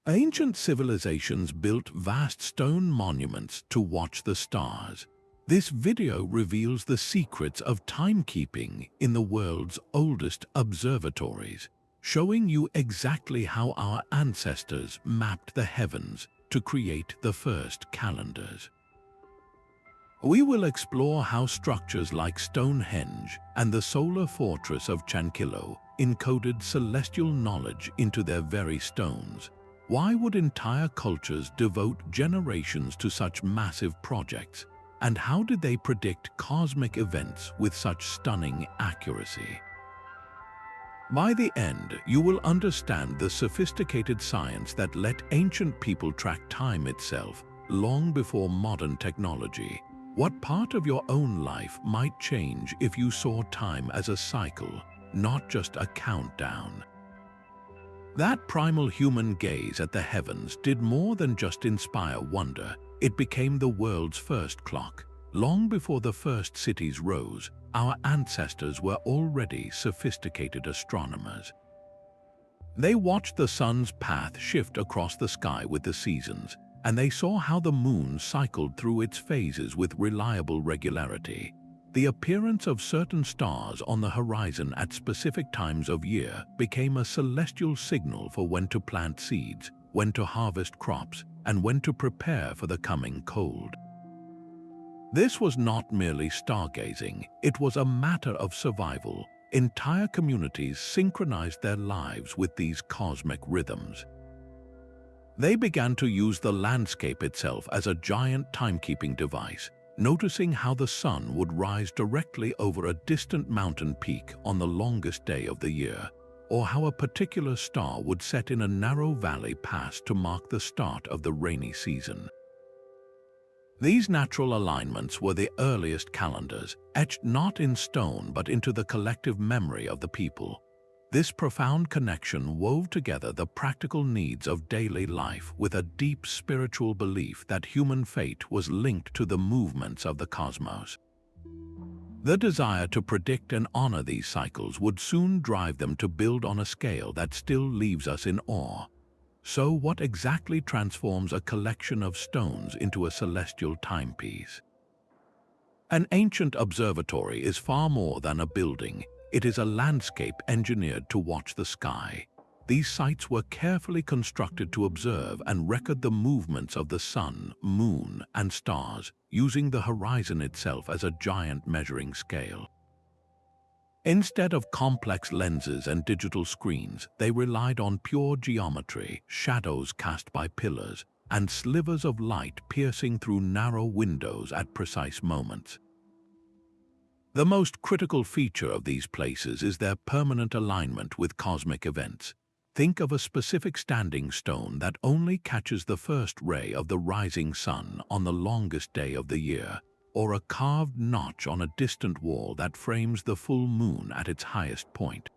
Ancient civilizations built vast stone monuments to watch the stars. This video reveals the secrets of timekeeping in the world's oldest observatories, showing you exactly how our ancestors mapped the heavens to create the first calendars. We will explore how structures like Stonehenge and the solar fortress of Chankillo encoded celestial knowledge into their very stones. Why would entire cultures devote generations to such massive projects? And how did they predict cosmic events with such stunning accuracy? By the end, you will understand the sophisticated science that let ancient people track time itself long before modern technology. What part of your own life might change if you saw time as a cycle, not just a countdown? That primal human gaze at the heavens did more than just inspire wonder. It became the world's first clock. Long before the first cities rose, our ancestors were already sophisticated astronomers. They watched the sun's path shift across the sky with the seasons, and they saw how the moon cycled through its phases with reliable regularity. The appearance of certain stars on the horizon at specific times of year became a celestial signal for when to plant seeds, when to harvest crops, and when to prepare for the coming cold. This was not merely stargazing, it was a matter of survival. Entire communities synchronized their lives with these cosmic rhythms. They began to use the landscape itself as a giant timekeeping device, noticing how the sun would rise directly over a distant mountain peak on the longest day of the year, or how a particular star would set in a narrow valley pass to mark the start of the rainy season. These natural alignments were the earliest calendars, etched not in stone but into the collective memory of the people. This profound connection wove together the practical needs of daily life with a deep spiritual belief that human fate was linked to the movements of the cosmos. The desire to predict and honor these cycles would soon drive them to build on a scale that still leaves us in awe. So what exactly transforms a collection of stones into a celestial timepiece? An ancient observatory is far more than a building. It is a landscape engineered to watch the sky. These sites were carefully constructed to observe and record the movements of the sun, moon, and stars, using the horizon itself as a giant measuring scale. Instead of complex lenses and digital screens, they relied on pure geometry, shadows cast by pillars, and slivers of light piercing through narrow windows at precise moments. The most critical feature of these places is their permanent alignment with cosmic events. Think of a specific standing stone that only catches the first ray of the rising sun on the longest day of the year, or a carved notch on a distant wall that frames the full moon at its highest point.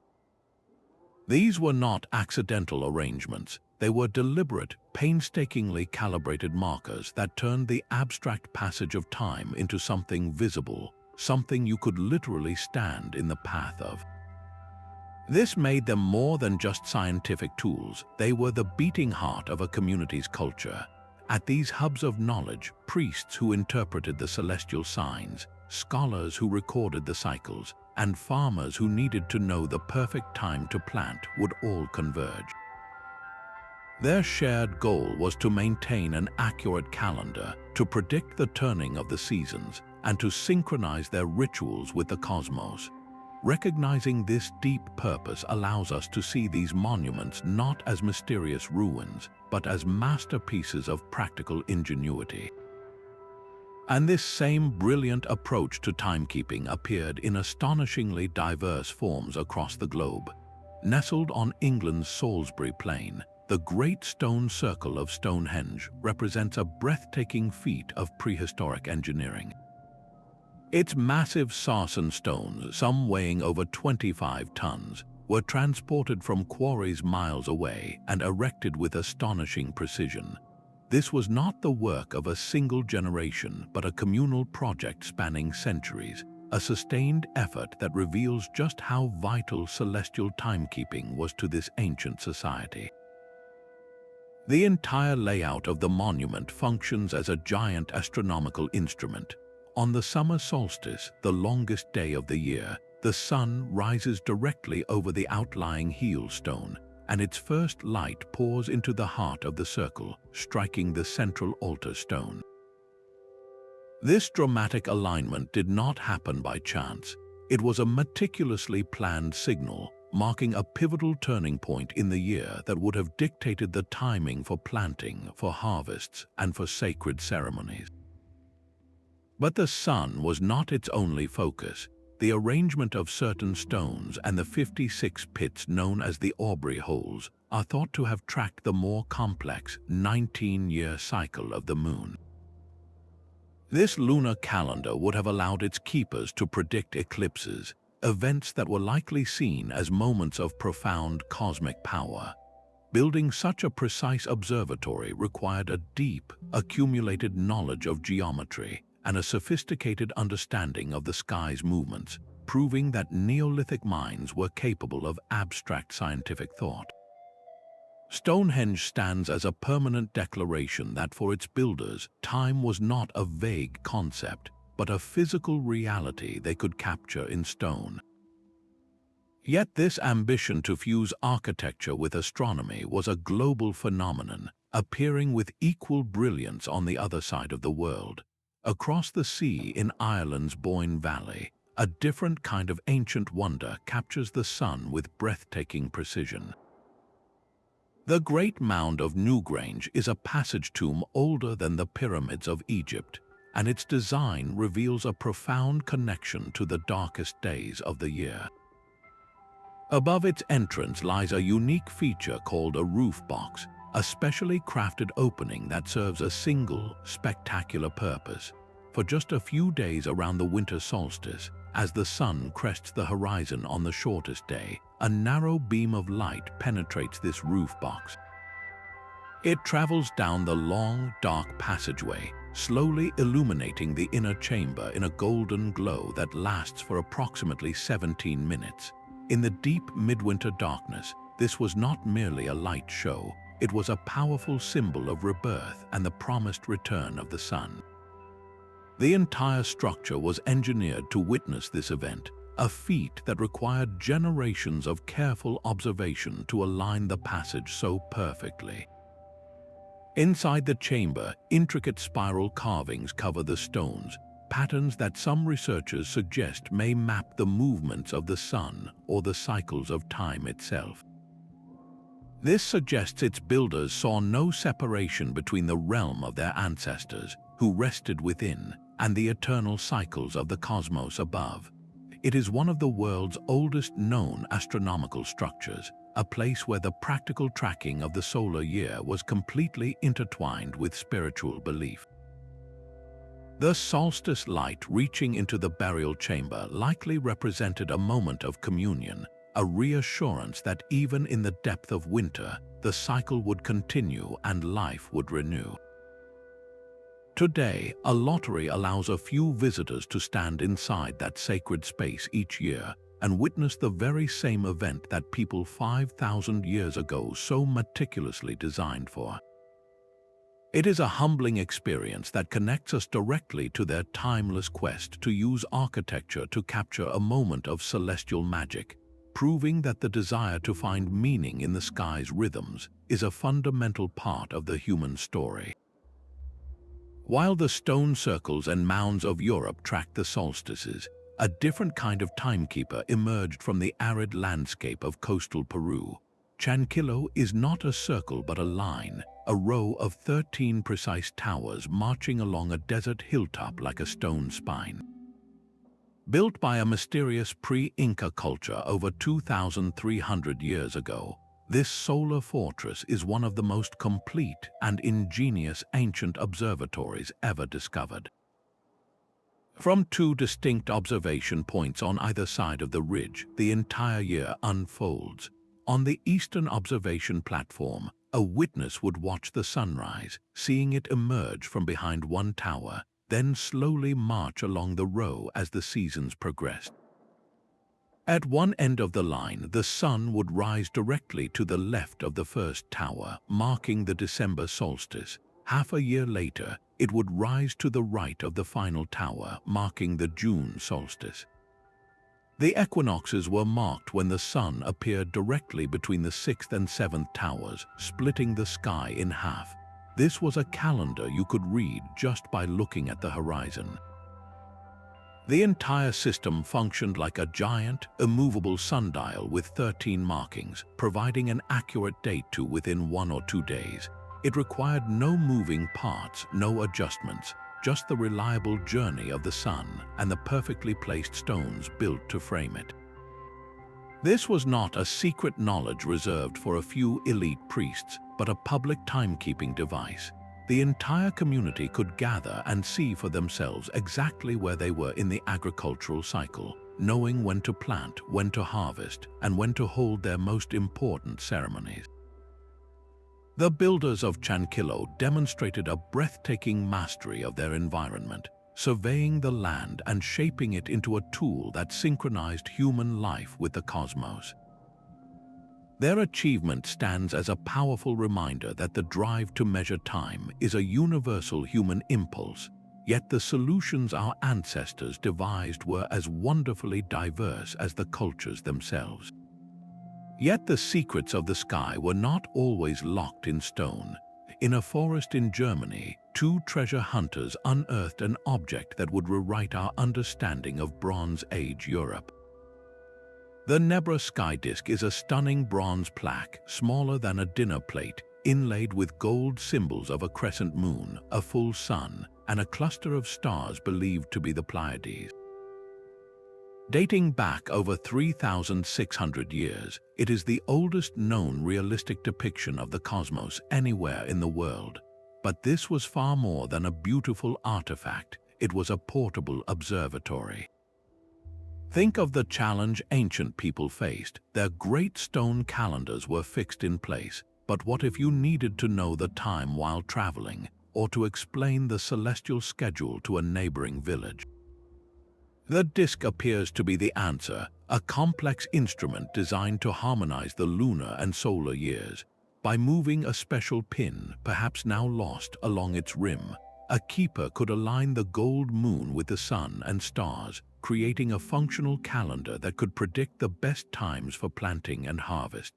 These were not accidental arrangements. They were deliberate, painstakingly calibrated markers that turned the abstract passage of time into something visible, something you could literally stand in the path of. This made them more than just scientific tools. They were the beating heart of a community's culture. At these hubs of knowledge, priests who interpreted the celestial signs, scholars who recorded the cycles, and farmers who needed to know the perfect time to plant would all converge. Their shared goal was to maintain an accurate calendar, to predict the turning of the seasons, and to synchronize their rituals with the cosmos. Recognizing this deep purpose allows us to see these monuments not as mysterious ruins, but as masterpieces of practical ingenuity. And this same brilliant approach to timekeeping appeared in astonishingly diverse forms across the globe. Nestled on England's Salisbury Plain, the Great Stone Circle of Stonehenge represents a breathtaking feat of prehistoric engineering. Its massive sarsen stones, some weighing over 25 tons, were transported from quarries miles away and erected with astonishing precision. This was not the work of a single generation, but a communal project spanning centuries, a sustained effort that reveals just how vital celestial timekeeping was to this ancient society. The entire layout of the monument functions as a giant astronomical instrument. On the summer solstice, the longest day of the year, the sun rises directly over the outlying heel stone, and its first light pours into the heart of the circle, striking the central altar stone. This dramatic alignment did not happen by chance. It was a meticulously planned signal, marking a pivotal turning point in the year that would have dictated the timing for planting, for harvests, and for sacred ceremonies. But the sun was not its only focus. The arrangement of certain stones and the 56 pits known as the Aubrey holes are thought to have tracked the more complex 19-year cycle of the moon. This lunar calendar would have allowed its keepers to predict eclipses, events that were likely seen as moments of profound cosmic power. Building such a precise observatory required a deep, accumulated knowledge of geometry and a sophisticated understanding of the sky's movements, proving that Neolithic minds were capable of abstract scientific thought. Stonehenge stands as a permanent declaration that for its builders, time was not a vague concept, but a physical reality they could capture in stone. Yet this ambition to fuse architecture with astronomy was a global phenomenon, appearing with equal brilliance on the other side of the world. Across the sea in Ireland's Boyne Valley, a different kind of ancient wonder captures the sun with breathtaking precision. The Great Mound of Newgrange is a passage tomb older than the pyramids of Egypt, and its design reveals a profound connection to the darkest days of the year. Above its entrance lies a unique feature called a roof box, a specially crafted opening that serves a single, spectacular purpose. For just a few days around the winter solstice, as the sun crests the horizon on the shortest day, a narrow beam of light penetrates this roof box. It travels down the long, dark passageway, slowly illuminating the inner chamber in a golden glow that lasts for approximately 17 minutes. In the deep midwinter darkness, this was not merely a light show. It was a powerful symbol of rebirth and the promised return of the sun. The entire structure was engineered to witness this event, a feat that required generations of careful observation to align the passage so perfectly. Inside the chamber, intricate spiral carvings cover the stones, patterns that some researchers suggest may map the movements of the sun or the cycles of time itself. This suggests its builders saw no separation between the realm of their ancestors, who rested within, and the eternal cycles of the cosmos above. It is one of the world's oldest known astronomical structures, a place where the practical tracking of the solar year was completely intertwined with spiritual belief. The solstice light reaching into the burial chamber likely represented a moment of communion, a reassurance that even in the depth of winter, the cycle would continue and life would renew. Today, a lottery allows a few visitors to stand inside that sacred space each year and witness the very same event that people 5,000 years ago so meticulously designed for. It is a humbling experience that connects us directly to their timeless quest to use architecture to capture a moment of celestial magic, proving that the desire to find meaning in the sky's rhythms is a fundamental part of the human story. While the stone circles and mounds of Europe tracked the solstices, a different kind of timekeeper emerged from the arid landscape of coastal Peru. Chankillo is not a circle but a line, a row of 13 precise towers marching along a desert hilltop like a stone spine. Built by a mysterious pre-Inca culture over 2,300 years ago, this solar fortress is one of the most complete and ingenious ancient observatories ever discovered. From two distinct observation points on either side of the ridge, the entire year unfolds. On the eastern observation platform, a witness would watch the sunrise, seeing it emerge from behind one tower, then slowly march along the row as the seasons progressed. At one end of the line, the sun would rise directly to the left of the first tower, marking the December solstice. Half a year later, it would rise to the right of the final tower, marking the June solstice. The equinoxes were marked when the sun appeared directly between the 6th and 7th towers, splitting the sky in half. This was a calendar you could read just by looking at the horizon. The entire system functioned like a giant, immovable sundial with 13 markings, providing an accurate date to within 1 or 2 days. It required no moving parts, no adjustments, just the reliable journey of the sun and the perfectly placed stones built to frame it. This was not a secret knowledge reserved for a few elite priests, but a public timekeeping device. The entire community could gather and see for themselves exactly where they were in the agricultural cycle, knowing when to plant, when to harvest, and when to hold their most important ceremonies. The builders of Chankillo demonstrated a breathtaking mastery of their environment, surveying the land and shaping it into a tool that synchronized human life with the cosmos. Their achievement stands as a powerful reminder that the drive to measure time is a universal human impulse, yet the solutions our ancestors devised were as wonderfully diverse as the cultures themselves. Yet the secrets of the sky were not always locked in stone. In a forest in Germany, 2 treasure hunters unearthed an object that would rewrite our understanding of Bronze Age Europe. The Nebra Sky Disk is a stunning bronze plaque, smaller than a dinner plate, inlaid with gold symbols of a crescent moon, a full sun, and a cluster of stars believed to be the Pleiades. Dating back over 3,600 years, it is the oldest known realistic depiction of the cosmos anywhere in the world. But this was far more than a beautiful artifact. It was a portable observatory. Think of the challenge ancient people faced. Their great stone calendars were fixed in place. But what if you needed to know the time while traveling, or to explain the celestial schedule to a neighboring village? The disk appears to be the answer, a complex instrument designed to harmonize the lunar and solar years. By moving a special pin, perhaps now lost, along its rim, a keeper could align the gold moon with the sun and stars, creating a functional calendar that could predict the best times for planting and harvest.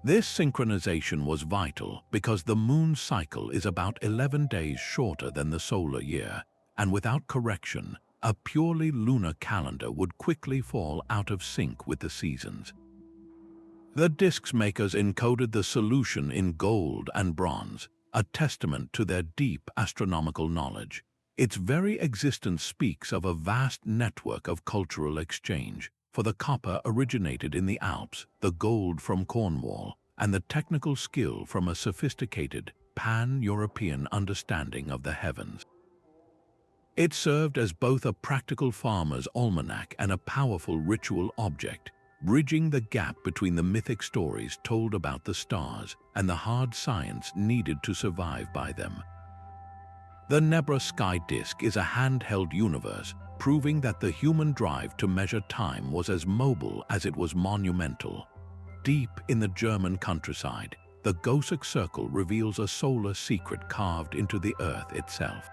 This synchronization was vital because the moon's cycle is about 11 days shorter than the solar year, and without correction, a purely lunar calendar would quickly fall out of sync with the seasons. The disk's makers encoded the solution in gold and bronze, a testament to their deep astronomical knowledge. Its very existence speaks of a vast network of cultural exchange, for the copper originated in the Alps, the gold from Cornwall, and the technical skill from a sophisticated, pan-European understanding of the heavens. It served as both a practical farmer's almanac and a powerful ritual object, bridging the gap between the mythic stories told about the stars and the hard science needed to survive by them. The Nebra Sky Disk is a handheld universe, proving that the human drive to measure time was as mobile as it was monumental. Deep in the German countryside, the Goseck Circle reveals a solar secret carved into the earth itself.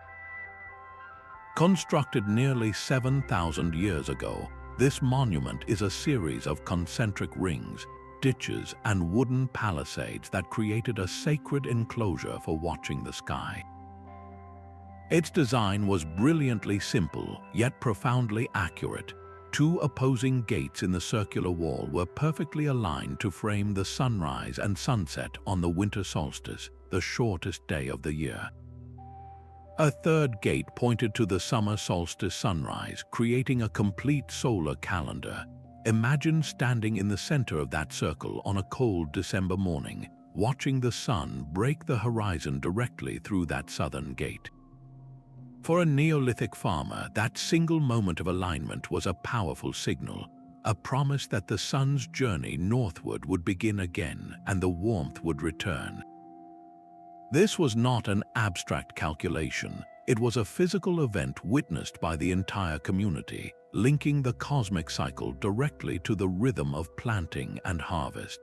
Constructed nearly 7,000 years ago, this monument is a series of concentric rings, ditches, and wooden palisades that created a sacred enclosure for watching the sky. Its design was brilliantly simple, yet profoundly accurate. 2 opposing gates in the circular wall were perfectly aligned to frame the sunrise and sunset on the winter solstice, the shortest day of the year. A third gate pointed to the summer solstice sunrise, creating a complete solar calendar. Imagine standing in the center of that circle on a cold December morning, watching the sun break the horizon directly through that southern gate. For a Neolithic farmer, that single moment of alignment was a powerful signal, a promise that the sun's journey northward would begin again and the warmth would return. This was not an abstract calculation. It was a physical event witnessed by the entire community, linking the cosmic cycle directly to the rhythm of planting and harvest.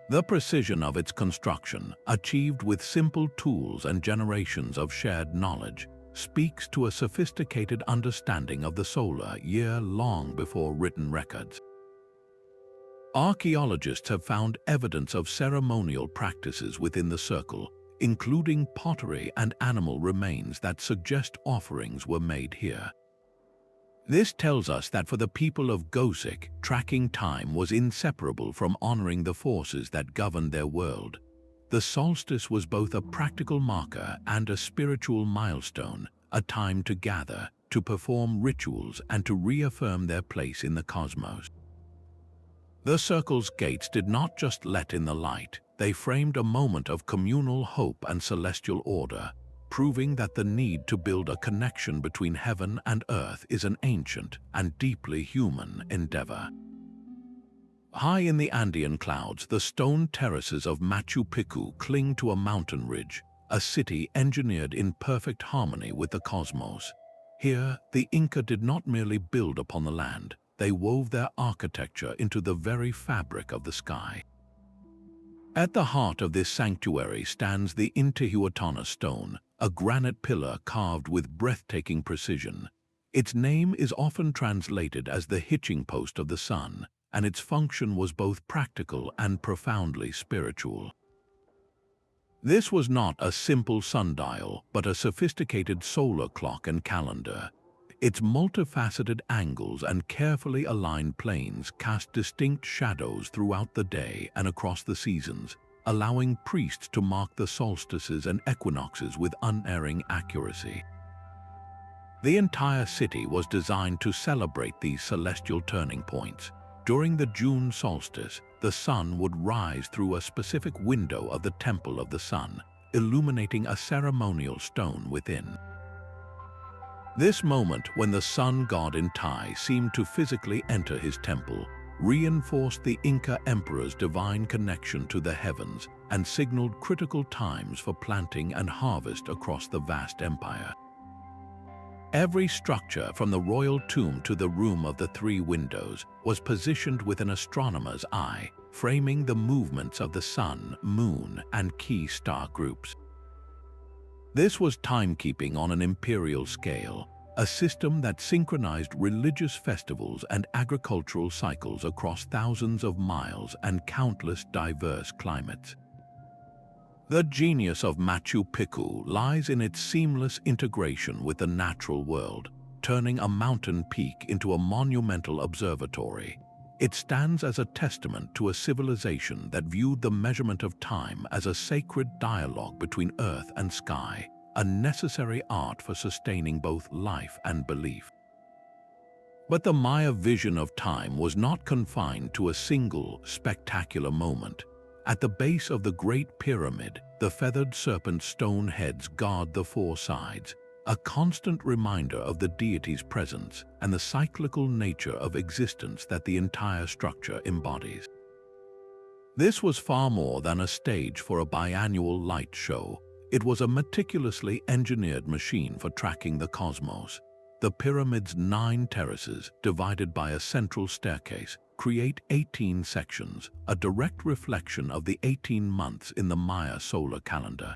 The precision of its construction, achieved with simple tools and generations of shared knowledge, speaks to a sophisticated understanding of the solar year long before written records. Archaeologists have found evidence of ceremonial practices within the circle, including pottery and animal remains that suggest offerings were made here. This tells us that for the people of Goseck, tracking time was inseparable from honoring the forces that governed their world. The solstice was both a practical marker and a spiritual milestone, a time to gather, to perform rituals, and to reaffirm their place in the cosmos. The circle's gates did not just let in the light, they framed a moment of communal hope and celestial order, proving that the need to build a connection between heaven and earth is an ancient and deeply human endeavor. High in the Andean clouds, the stone terraces of Machu Picchu cling to a mountain ridge, a city engineered in perfect harmony with the cosmos. Here, the Inca did not merely build upon the land, they wove their architecture into the very fabric of the sky. At the heart of this sanctuary stands the Intihuatana stone, a granite pillar carved with breathtaking precision. Its name is often translated as the hitching post of the sun, and its function was both practical and profoundly spiritual. This was not a simple sundial, but a sophisticated solar clock and calendar. Its multifaceted angles and carefully aligned planes cast distinct shadows throughout the day and across the seasons, allowing priests to mark the solstices and equinoxes with unerring accuracy. The entire city was designed to celebrate these celestial turning points. During the June solstice, the sun would rise through a specific window of the Temple of the Sun, illuminating a ceremonial stone within. This moment, when the sun god Inti seemed to physically enter his temple, reinforced the Inca emperor's divine connection to the heavens and signaled critical times for planting and harvest across the vast empire. Every structure, from the royal tomb to the room of the three windows, was positioned with an astronomer's eye, framing the movements of the sun, moon, and key star groups. This was timekeeping on an imperial scale, a system that synchronized religious festivals and agricultural cycles across thousands of miles and countless diverse climates. The genius of Machu Picchu lies in its seamless integration with the natural world, turning a mountain peak into a monumental observatory. It stands as a testament to a civilization that viewed the measurement of time as a sacred dialogue between earth and sky, a necessary art for sustaining both life and belief. But the Maya vision of time was not confined to a single, spectacular moment. At the base of the Great Pyramid, the feathered serpent stone heads guard the four sides, a constant reminder of the deity's presence and the cyclical nature of existence that the entire structure embodies. This was far more than a stage for a biannual light show. It was a meticulously engineered machine for tracking the cosmos. The pyramid's 9 terraces, divided by a central staircase, create 18 sections, a direct reflection of the 18 months in the Maya solar calendar.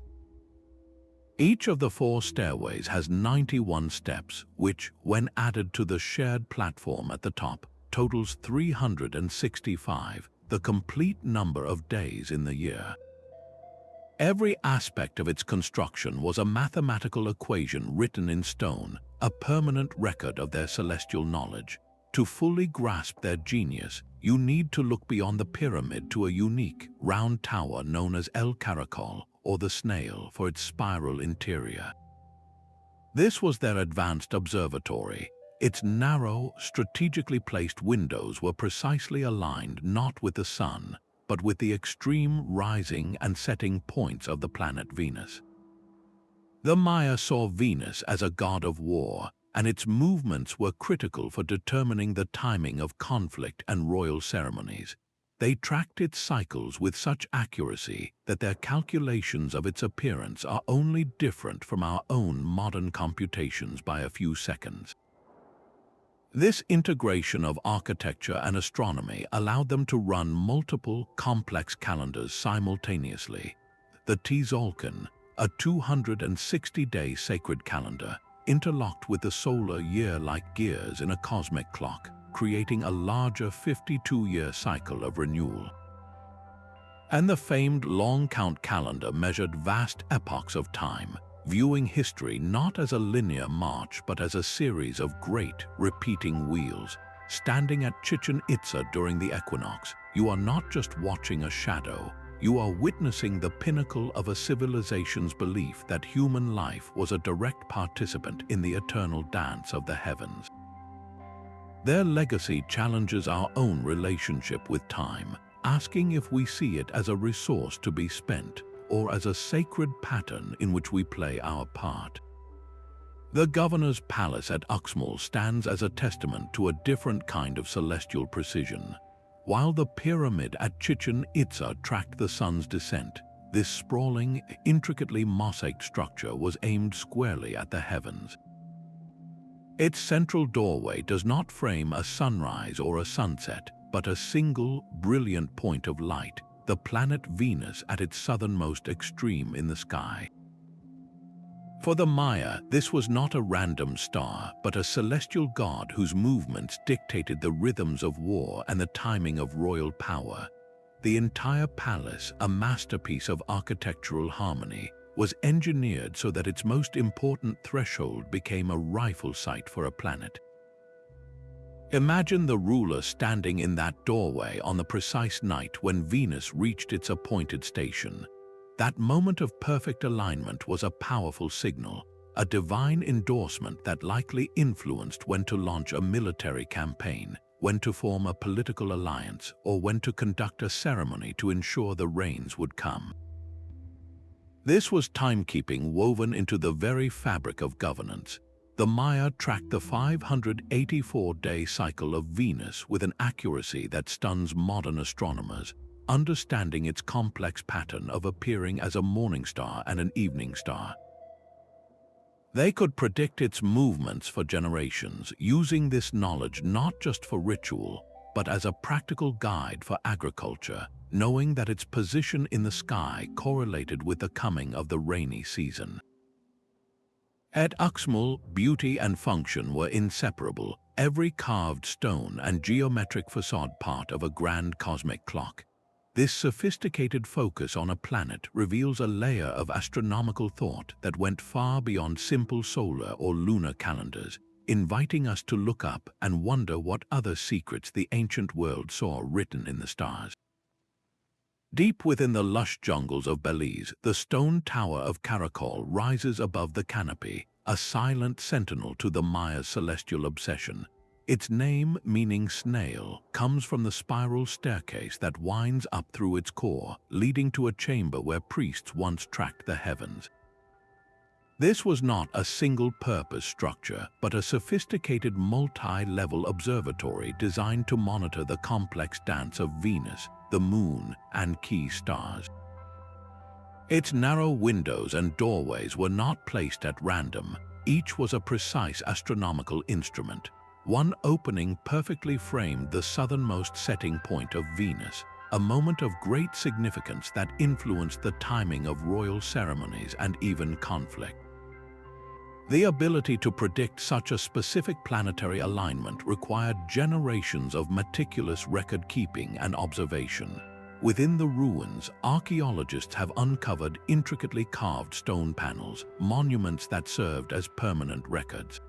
Each of the 4 stairways has 91 steps, which, when added to the shared platform at the top, totals 365, the complete number of days in the year. Every aspect of its construction was a mathematical equation written in stone, a permanent record of their celestial knowledge. To fully grasp their genius, you need to look beyond the pyramid to a unique, round tower known as El Caracol, or the snail, for its spiral interior. This was their advanced observatory. Its narrow, strategically placed windows were precisely aligned not with the sun, but with the extreme rising and setting points of the planet Venus. The Maya saw Venus as a god of war, and its movements were critical for determining the timing of conflict and royal ceremonies. They tracked its cycles with such accuracy that their calculations of its appearance are only different from our own modern computations by a few seconds. This integration of architecture and astronomy allowed them to run multiple complex calendars simultaneously. The Tzolk'in, a 260-day sacred calendar, interlocked with the solar year like gears in a cosmic clock, creating a larger 52-year cycle of renewal. And the famed long count calendar measured vast epochs of time, viewing history not as a linear march but as a series of great, repeating wheels. Standing at Chichen Itza during the equinox, you are not just watching a shadow, you are witnessing the pinnacle of a civilization's belief that human life was a direct participant in the eternal dance of the heavens. Their legacy challenges our own relationship with time, asking if we see it as a resource to be spent or as a sacred pattern in which we play our part. The governor's palace at Uxmal stands as a testament to a different kind of celestial precision. While the pyramid at Chichen Itza tracked the sun's descent, this sprawling, intricately mosaicked structure was aimed squarely at the heavens. Its central doorway does not frame a sunrise or a sunset, but a single, brilliant point of light, the planet Venus at its southernmost extreme in the sky. For the Maya, this was not a random star, but a celestial god whose movements dictated the rhythms of war and the timing of royal power. The entire palace, a masterpiece of architectural harmony, was engineered so that its most important threshold became a rifle sight for a planet. Imagine the ruler standing in that doorway on the precise night when Venus reached its appointed station. That moment of perfect alignment was a powerful signal, a divine endorsement that likely influenced when to launch a military campaign, when to form a political alliance, or when to conduct a ceremony to ensure the rains would come. This was timekeeping woven into the very fabric of governance. The Maya tracked the 584-day cycle of Venus with an accuracy that stuns modern astronomers, understanding its complex pattern of appearing as a morning star and an evening star. They could predict its movements for generations, using this knowledge not just for ritual, but as a practical guide for agriculture, knowing that its position in the sky correlated with the coming of the rainy season. At Uxmal, beauty and function were inseparable, every carved stone and geometric facade part of a grand cosmic clock. This sophisticated focus on a planet reveals a layer of astronomical thought that went far beyond simple solar or lunar calendars, inviting us to look up and wonder what other secrets the ancient world saw written in the stars. Deep within the lush jungles of Belize, the stone tower of Caracol rises above the canopy, a silent sentinel to the Maya's celestial obsession. Its name, meaning snail, comes from the spiral staircase that winds up through its core, leading to a chamber where priests once tracked the heavens. This was not a single-purpose structure, but a sophisticated multi-level observatory designed to monitor the complex dance of Venus, the Moon, and key stars. Its narrow windows and doorways were not placed at random. Each was a precise astronomical instrument. One opening perfectly framed the southernmost setting point of Venus, a moment of great significance that influenced the timing of royal ceremonies and even conflict. The ability to predict such a specific planetary alignment required generations of meticulous record-keeping and observation. Within the ruins, archaeologists have uncovered intricately carved stone panels, monuments that served as permanent records.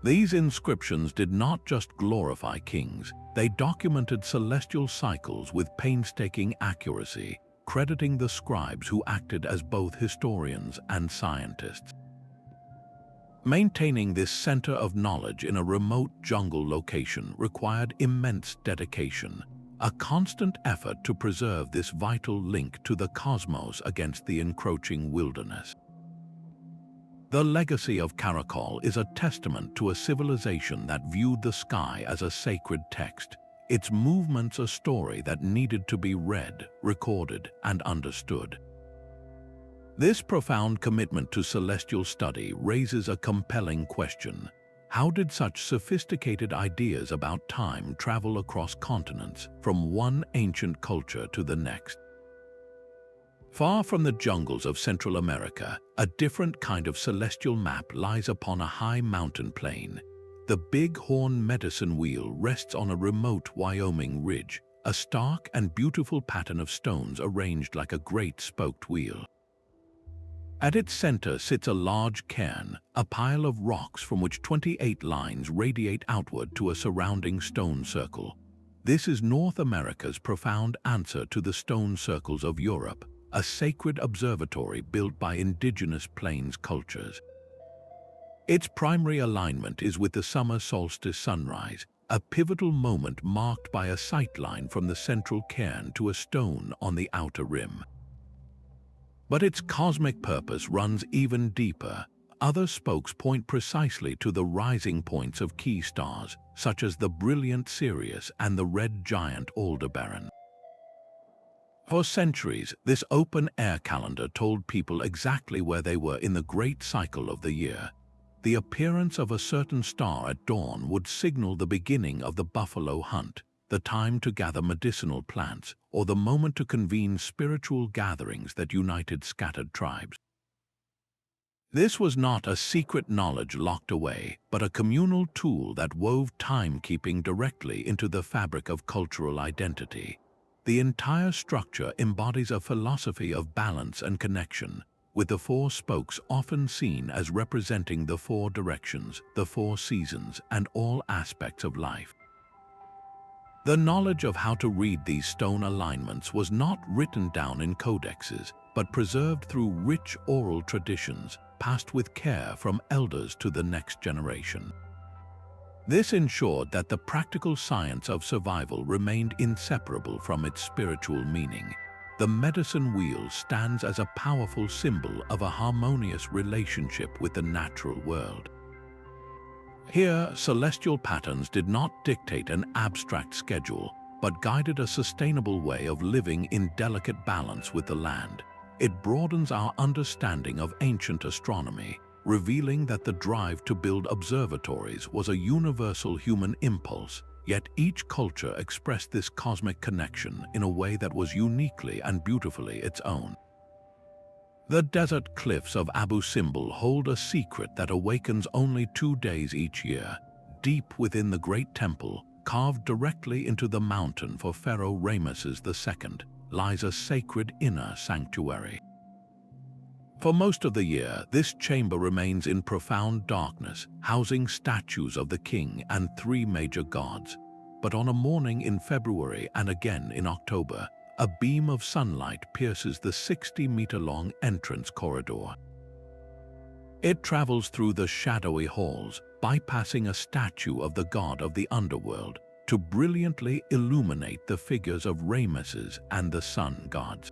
These inscriptions did not just glorify kings, they documented celestial cycles with painstaking accuracy, crediting the scribes who acted as both historians and scientists. Maintaining this center of knowledge in a remote jungle location required immense dedication, a constant effort to preserve this vital link to the cosmos against the encroaching wilderness. The legacy of Caracol is a testament to a civilization that viewed the sky as a sacred text. its movements a story that needed to be read, recorded, and understood. This profound commitment to celestial study raises a compelling question. How did such sophisticated ideas about time travel across continents, from one ancient culture to the next? Far from the jungles of Central America, a different kind of celestial map lies upon a high mountain plain. The Big Horn Medicine Wheel rests on a remote Wyoming ridge, a stark and beautiful pattern of stones arranged like a great spoked wheel. At its center sits a large cairn, a pile of rocks from which 28 lines radiate outward to a surrounding stone circle. This is North America's profound answer to the stone circles of Europe, a sacred observatory built by indigenous plains cultures. Its primary alignment is with the summer solstice sunrise, a pivotal moment marked by a sightline from the central cairn to a stone on the outer rim. But its cosmic purpose runs even deeper. Other spokes point precisely to the rising points of key stars, such as the brilliant Sirius and the red giant Aldebaran. For centuries, this open-air calendar told people exactly where they were in the great cycle of the year. The appearance of a certain star at dawn would signal the beginning of the buffalo hunt, the time to gather medicinal plants, or the moment to convene spiritual gatherings that united scattered tribes. This was not a secret knowledge locked away, but a communal tool that wove timekeeping directly into the fabric of cultural identity. The entire structure embodies a philosophy of balance and connection, with the four spokes often seen as representing the four directions, the four seasons, and all aspects of life. The knowledge of how to read these stone alignments was not written down in codexes, but preserved through rich oral traditions, passed with care from elders to the next generation. This ensured that the practical science of survival remained inseparable from its spiritual meaning. The medicine wheel stands as a powerful symbol of a harmonious relationship with the natural world. Here, celestial patterns did not dictate an abstract schedule, but guided a sustainable way of living in delicate balance with the land. It broadens our understanding of ancient astronomy, revealing that the drive to build observatories was a universal human impulse, yet each culture expressed this cosmic connection in a way that was uniquely and beautifully its own. The desert cliffs of Abu Simbel hold a secret that awakens only 2 days each year. Deep within the great temple, carved directly into the mountain for Pharaoh Ramesses II, lies a sacred inner sanctuary. For most of the year, this chamber remains in profound darkness, housing statues of the king and 3 major gods. But on a morning in February and again in October, a beam of sunlight pierces the 60-meter-long entrance corridor. It travels through the shadowy halls, bypassing a statue of the god of the underworld, to brilliantly illuminate the figures of Ramesses and the sun gods.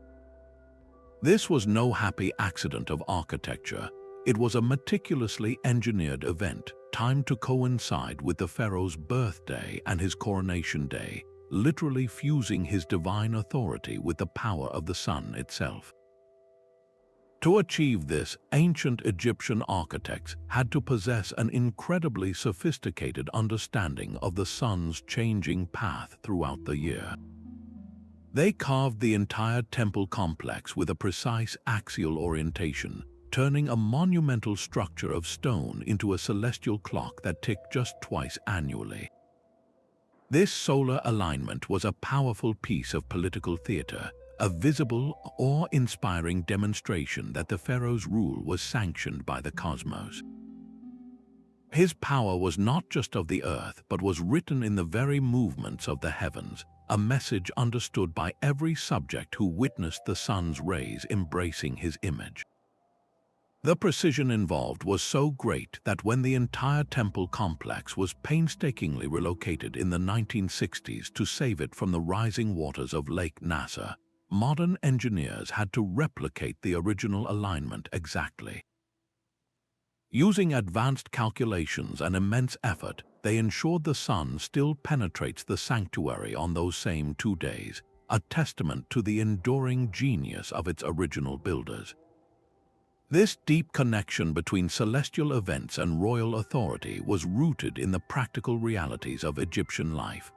This was no happy accident of architecture. It was a meticulously engineered event, timed to coincide with the pharaoh's birthday and his coronation day, literally fusing his divine authority with the power of the sun itself. To achieve this, ancient Egyptian architects had to possess an incredibly sophisticated understanding of the sun's changing path throughout the year. They carved the entire temple complex with a precise axial orientation, turning a monumental structure of stone into a celestial clock that ticked just twice annually. This solar alignment was a powerful piece of political theater, a visible, awe-inspiring demonstration that the pharaoh's rule was sanctioned by the cosmos. His power was not just of the earth, but was written in the very movements of the heavens, a message understood by every subject who witnessed the sun's rays embracing his image. The precision involved was so great that when the entire temple complex was painstakingly relocated in the 1960s to save it from the rising waters of Lake Nasser, modern engineers had to replicate the original alignment exactly. Using advanced calculations and immense effort, they ensured the sun still penetrates the sanctuary on those same 2 days, a testament to the enduring genius of its original builders. This deep connection between celestial events and royal authority was rooted in the practical realities of Egyptian life.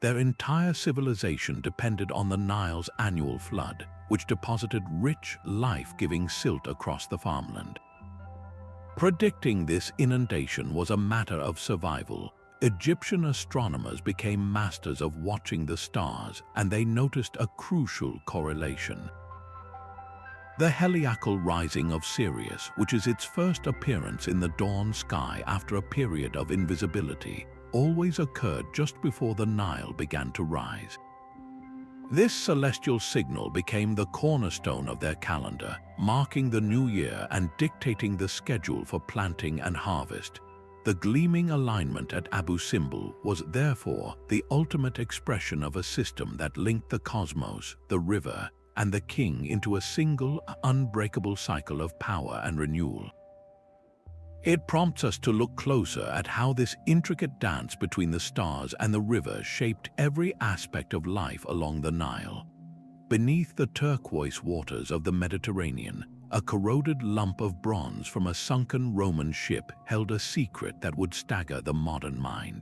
Their entire civilization depended on the Nile's annual flood, which deposited rich, life-giving silt across the farmland. Predicting this inundation was a matter of survival. Egyptian astronomers became masters of watching the stars, and they noticed a crucial correlation. The heliacal rising of Sirius, which is its first appearance in the dawn sky after a period of invisibility, always occurred just before the Nile began to rise. This celestial signal became the cornerstone of their calendar, marking the new year and dictating the schedule for planting and harvest. The gleaming alignment at Abu Simbel was therefore the ultimate expression of a system that linked the cosmos, the river, and the king into a single, unbreakable cycle of power and renewal. It prompts us to look closer at how this intricate dance between the stars and the river shaped every aspect of life along the Nile. Beneath the turquoise waters of the Mediterranean, a corroded lump of bronze from a sunken Roman ship held a secret that would stagger the modern mind.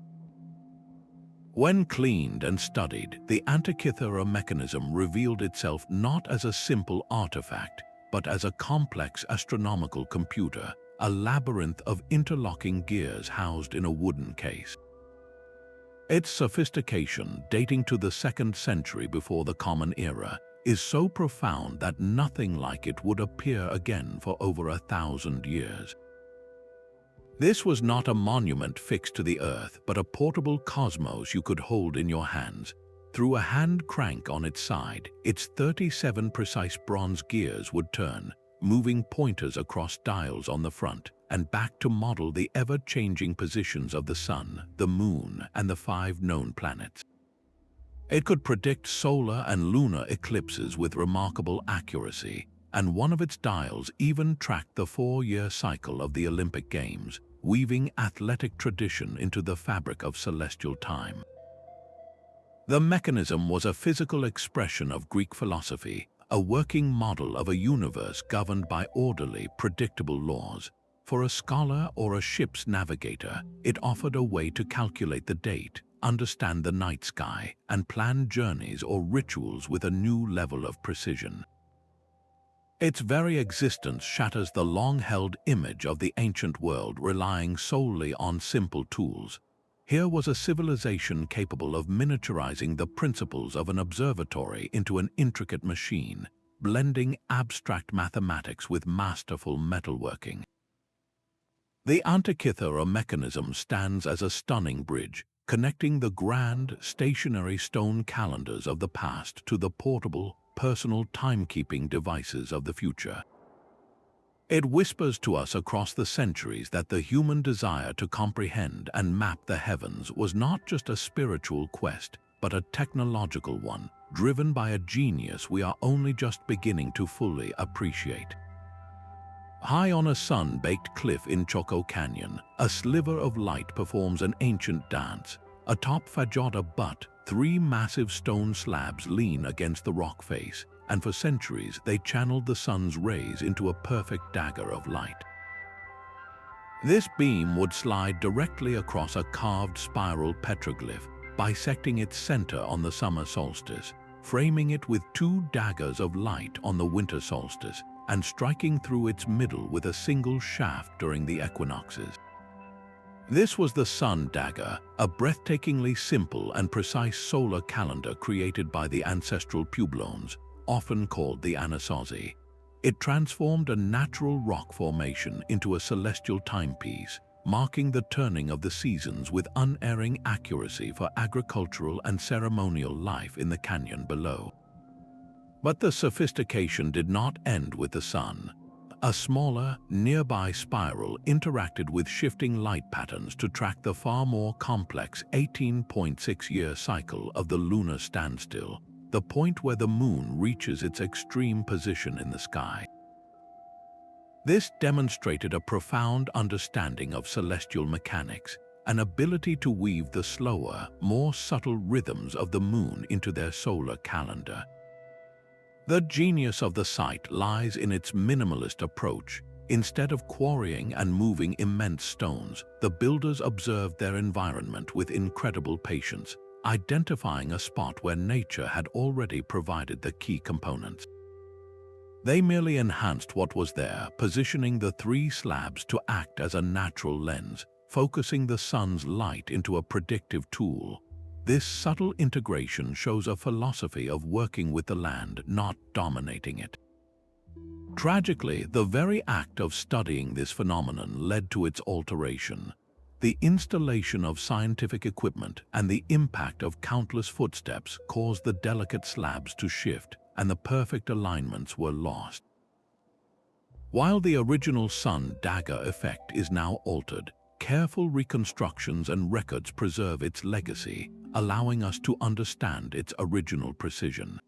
When cleaned and studied, the Antikythera Mechanism revealed itself not as a simple artifact, but as a complex astronomical computer, a labyrinth of interlocking gears housed in a wooden case. Its sophistication, dating to the 2nd century before the Common Era, is so profound that nothing like it would appear again for over 1,000 years. This was not a monument fixed to the earth, but a portable cosmos you could hold in your hands. Through a hand crank on its side, its 37 precise bronze gears would turn, moving pointers across dials on the front and back to model the ever-changing positions of the sun, the moon, and the 5 known planets. It could predict solar and lunar eclipses with remarkable accuracy, and one of its dials even tracked the 4-year cycle of the Olympic Games, weaving athletic tradition into the fabric of celestial time. The mechanism was a physical expression of Greek philosophy, a working model of a universe governed by orderly, predictable laws. For a scholar or a ship's navigator, it offered a way to calculate the date, understand the night sky, and plan journeys or rituals with a new level of precision. Its very existence shatters the long-held image of the ancient world relying solely on simple tools. Here was a civilization capable of miniaturizing the principles of an observatory into an intricate machine, blending abstract mathematics with masterful metalworking. The Antikythera Mechanism stands as a stunning bridge, connecting the grand, stationary stone calendars of the past to the portable, personal timekeeping devices of the future. It whispers to us across the centuries that the human desire to comprehend and map the heavens was not just a spiritual quest, but a technological one, driven by a genius we are only just beginning to fully appreciate. High on a sun-baked cliff in Chaco Canyon, a sliver of light performs an ancient dance. Atop Fajada Butte, 3 massive stone slabs lean against the rock face, and for centuries they channeled the sun's rays into a perfect dagger of light. This beam would slide directly across a carved spiral petroglyph, bisecting its center on the summer solstice, framing it with 2 daggers of light on the winter solstice, and striking through its middle with a single shaft during the equinoxes. This was the Sun Dagger, a breathtakingly simple and precise solar calendar created by the ancestral Pueblones, often called the Anasazi. It transformed a natural rock formation into a celestial timepiece, marking the turning of the seasons with unerring accuracy for agricultural and ceremonial life in the canyon below. But the sophistication did not end with the sun. A smaller, nearby spiral interacted with shifting light patterns to track the far more complex 18.6-year cycle of the lunar standstill, the point where the moon reaches its extreme position in the sky. This demonstrated a profound understanding of celestial mechanics, an ability to weave the slower, more subtle rhythms of the moon into their solar calendar. The genius of the site lies in its minimalist approach. Instead of quarrying and moving immense stones, the builders observed their environment with incredible patience, identifying a spot where nature had already provided the key components. They merely enhanced what was there, positioning the three slabs to act as a natural lens, focusing the sun's light into a predictive tool. This subtle integration shows a philosophy of working with the land, not dominating it. Tragically, the very act of studying this phenomenon led to its alteration. The installation of scientific equipment and the impact of countless footsteps caused the delicate slabs to shift, and the perfect alignments were lost. While the original sun-dagger effect is now altered, careful reconstructions and records preserve its legacy, allowing us to understand its original precision.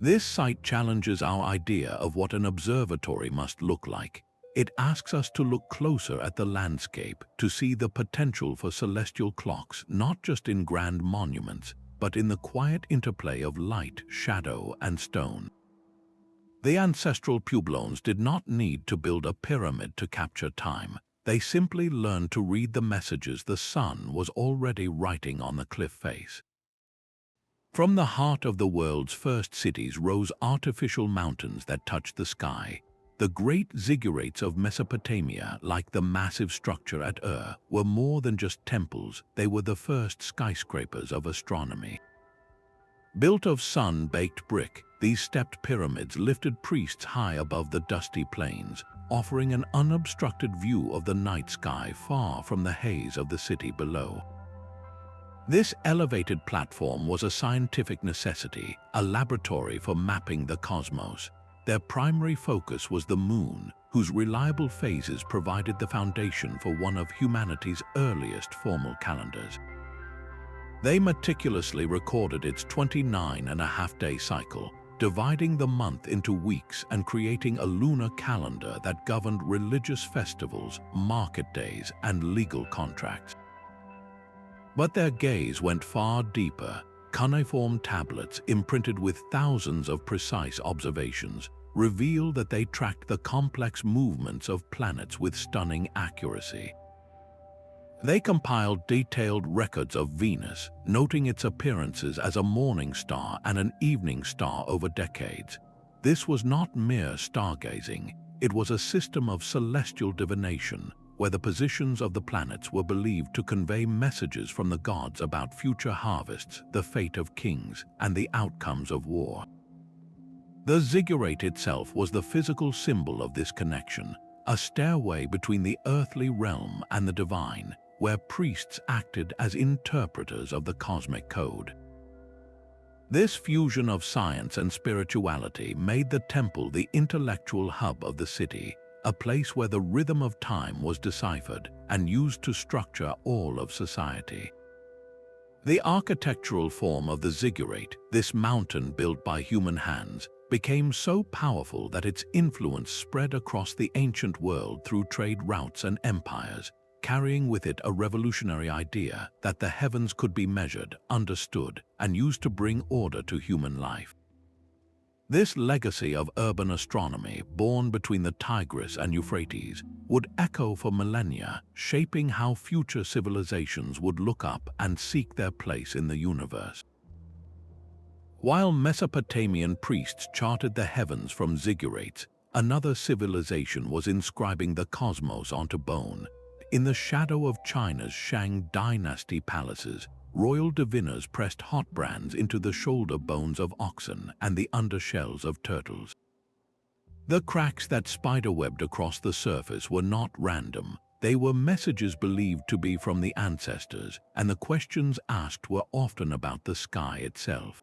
This site challenges our idea of what an observatory must look like. It asks us to look closer at the landscape, to see the potential for celestial clocks not just in grand monuments, but in the quiet interplay of light, shadow, and stone. The ancestral Puebloans did not need to build a pyramid to capture time. They simply learned to read the messages the sun was already writing on the cliff face. From the heart of the world's first cities rose artificial mountains that touched the sky. The great ziggurats of Mesopotamia, like the massive structure at Ur, were more than just temples. They were the first skyscrapers of astronomy. Built of sun-baked brick, these stepped pyramids lifted priests high above the dusty plains, offering an unobstructed view of the night sky far from the haze of the city below. This elevated platform was a scientific necessity, a laboratory for mapping the cosmos. Their primary focus was the moon, whose reliable phases provided the foundation for one of humanity's earliest formal calendars. They meticulously recorded its 29.5-day cycle, dividing the month into weeks and creating a lunar calendar that governed religious festivals, market days, and legal contracts. But their gaze went far deeper. Cuneiform tablets imprinted with thousands of precise observations reveal that they tracked the complex movements of planets with stunning accuracy. They compiled detailed records of Venus, noting its appearances as a morning star and an evening star over decades. This was not mere stargazing, it was a system of celestial divination, where the positions of the planets were believed to convey messages from the gods about future harvests, the fate of kings, and the outcomes of war. The ziggurat itself was the physical symbol of this connection, a stairway between the earthly realm and the divine, where priests acted as interpreters of the cosmic code. This fusion of science and spirituality made the temple the intellectual hub of the city, a place where the rhythm of time was deciphered and used to structure all of society. The architectural form of the ziggurat, this mountain built by human hands, became so powerful that its influence spread across the ancient world through trade routes and empires, carrying with it a revolutionary idea that the heavens could be measured, understood, and used to bring order to human life. This legacy of urban astronomy, born between the Tigris and Euphrates, would echo for millennia, shaping how future civilizations would look up and seek their place in the universe. While Mesopotamian priests charted the heavens from ziggurats, another civilization was inscribing the cosmos onto bone. In the shadow of China's Shang dynasty palaces, royal diviners pressed hot brands into the shoulder bones of oxen and the undershells of turtles. The cracks that spiderwebbed across the surface were not random. They were messages believed to be from the ancestors, and the questions asked were often about the sky itself.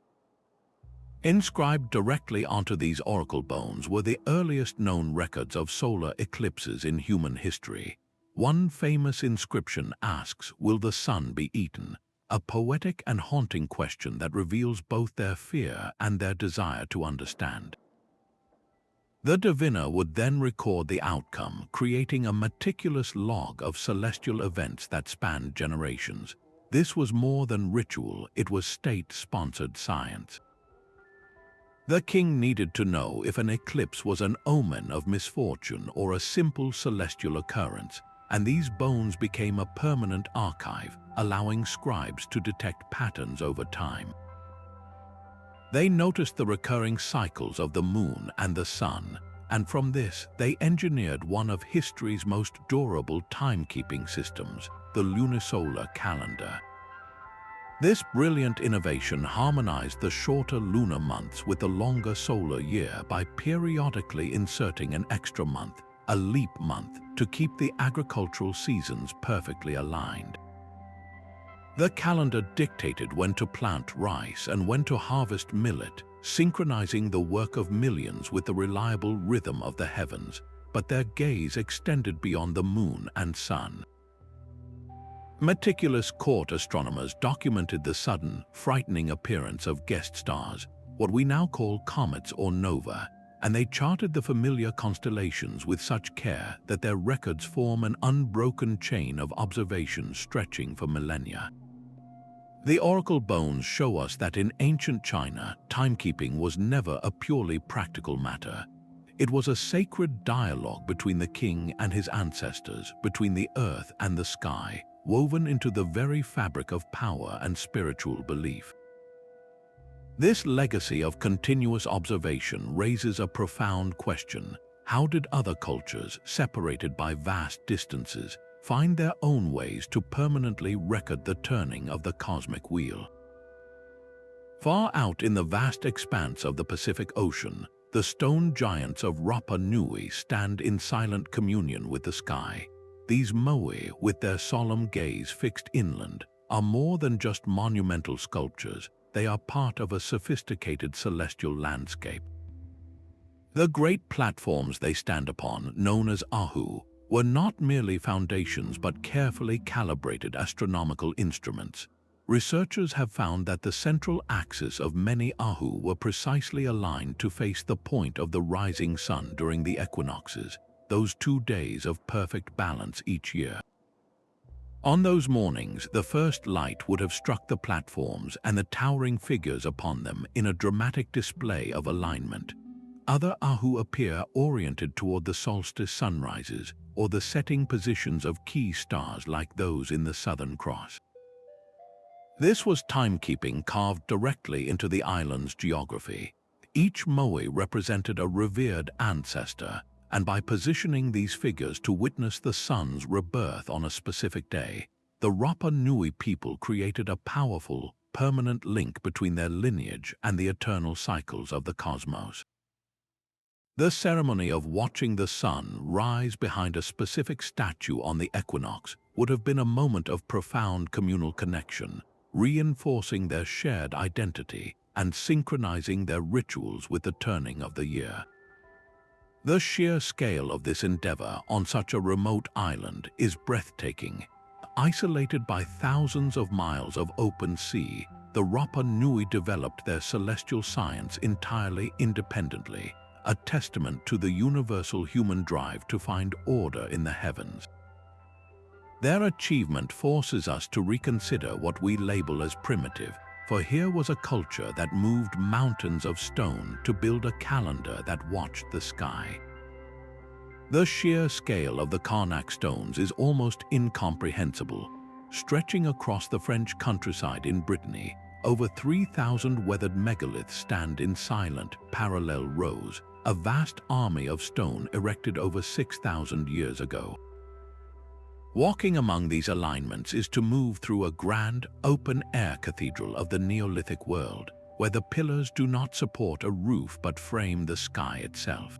Inscribed directly onto these oracle bones were the earliest known records of solar eclipses in human history. One famous inscription asks, "Will the sun be eaten?" A poetic and haunting question that reveals both their fear and their desire to understand. The diviner would then record the outcome, creating a meticulous log of celestial events that spanned generations. This was more than ritual, it was state-sponsored science. The king needed to know if an eclipse was an omen of misfortune or a simple celestial occurrence, and these bones became a permanent archive, allowing scribes to detect patterns over time. They noticed the recurring cycles of the moon and the sun, and from this they engineered one of history's most durable timekeeping systems, the lunisolar calendar. This brilliant innovation harmonized the shorter lunar months with the longer solar year by periodically inserting an extra month, a leap month, to keep the agricultural seasons perfectly aligned. The calendar dictated when to plant rice and when to harvest millet, synchronizing the work of millions with the reliable rhythm of the heavens, but their gaze extended beyond the moon and sun. Meticulous court astronomers documented the sudden, frightening appearance of guest stars, what we now call comets or nova, and they charted the familiar constellations with such care that their records form an unbroken chain of observations stretching for millennia. The oracle bones show us that in ancient China, timekeeping was never a purely practical matter. It was a sacred dialogue between the king and his ancestors, between the earth and the sky, woven into the very fabric of power and spiritual belief. This legacy of continuous observation raises a profound question. How did other cultures, separated by vast distances, find their own ways to permanently record the turning of the cosmic wheel? Far out in the vast expanse of the Pacific Ocean, the stone giants of Rapa Nui stand in silent communion with the sky. These Moai, with their solemn gaze fixed inland, are more than just monumental sculptures. They are part of a sophisticated celestial landscape. The great platforms they stand upon, known as ahu, were not merely foundations but carefully calibrated astronomical instruments. Researchers have found that the central axis of many ahu were precisely aligned to face the point of the rising sun during the equinoxes, those 2 days of perfect balance each year. On those mornings, the first light would have struck the platforms and the towering figures upon them in a dramatic display of alignment. Other ahu appear oriented toward the solstice sunrises or the setting positions of key stars like those in the Southern Cross. This was timekeeping carved directly into the island's geography. Each Moai represented a revered ancestor, and by positioning these figures to witness the sun's rebirth on a specific day, the Rapa Nui people created a powerful, permanent link between their lineage and the eternal cycles of the cosmos. The ceremony of watching the sun rise behind a specific statue on the equinox would have been a moment of profound communal connection, reinforcing their shared identity and synchronizing their rituals with the turning of the year. The sheer scale of this endeavor on such a remote island is breathtaking. Isolated by thousands of miles of open sea, the Rapa Nui developed their celestial science entirely independently, a testament to the universal human drive to find order in the heavens. Their achievement forces us to reconsider what we label as primitive, for here was a culture that moved mountains of stone to build a calendar that watched the sky. The sheer scale of the Carnac stones is almost incomprehensible. Stretching across the French countryside in Brittany, over 3,000 weathered megaliths stand in silent, parallel rows, a vast army of stone erected over 6,000 years ago. Walking among these alignments is to move through a grand, open-air cathedral of the Neolithic world, where the pillars do not support a roof but frame the sky itself.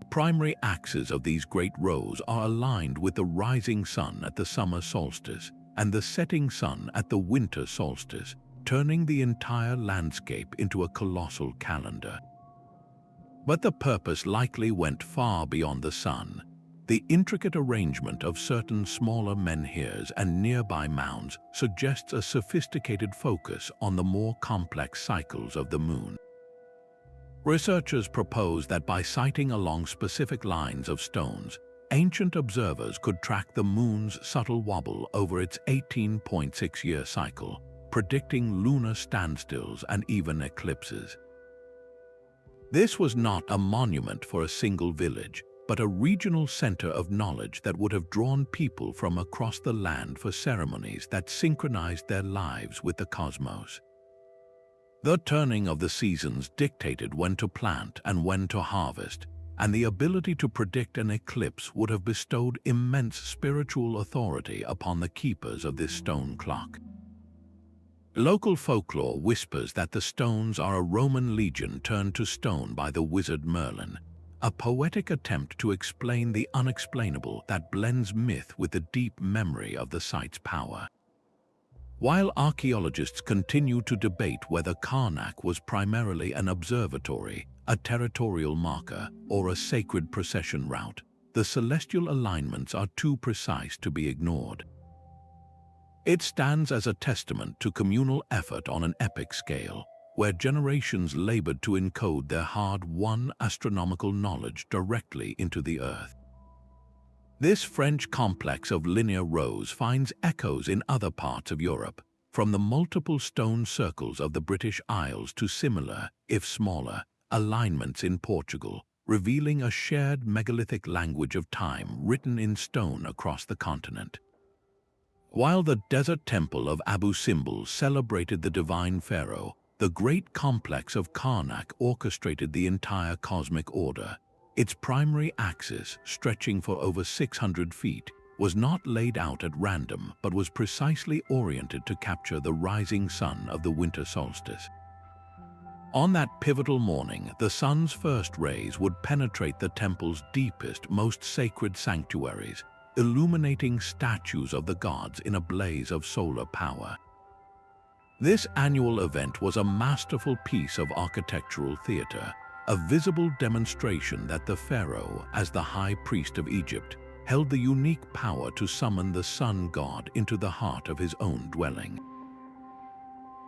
The primary axes of these great rows are aligned with the rising sun at the summer solstice and the setting sun at the winter solstice, turning the entire landscape into a colossal calendar. But the purpose likely went far beyond the sun. The intricate arrangement of certain smaller menhirs and nearby mounds suggests a sophisticated focus on the more complex cycles of the moon. Researchers propose that by sighting along specific lines of stones, ancient observers could track the moon's subtle wobble over its 18.6-year cycle, predicting lunar standstills and even eclipses. This was not a monument for a single village, but a regional center of knowledge that would have drawn people from across the land for ceremonies that synchronized their lives with the cosmos. The turning of the seasons dictated when to plant and when to harvest, and the ability to predict an eclipse would have bestowed immense spiritual authority upon the keepers of this stone clock. Local folklore whispers that the stones are a Roman legion turned to stone by the wizard Merlin, a poetic attempt to explain the unexplainable that blends myth with the deep memory of the site's power. While archaeologists continue to debate whether Karnak was primarily an observatory, a territorial marker, or a sacred procession route, the celestial alignments are too precise to be ignored. It stands as a testament to communal effort on an epic scale, where generations labored to encode their hard-won astronomical knowledge directly into the Earth. This French complex of linear rows finds echoes in other parts of Europe, from the multiple stone circles of the British Isles to similar, if smaller, alignments in Portugal, revealing a shared megalithic language of time written in stone across the continent. While the desert temple of Abu Simbel celebrated the divine pharaoh, the great complex of Karnak orchestrated the entire cosmic order. Its primary axis, stretching for over 600 feet, was not laid out at random but was precisely oriented to capture the rising sun of the winter solstice. On that pivotal morning, the sun's first rays would penetrate the temple's deepest, most sacred sanctuaries, illuminating statues of the gods in a blaze of solar power. This annual event was a masterful piece of architectural theater, a visible demonstration that the pharaoh, as the high priest of Egypt, held the unique power to summon the sun god into the heart of his own dwelling.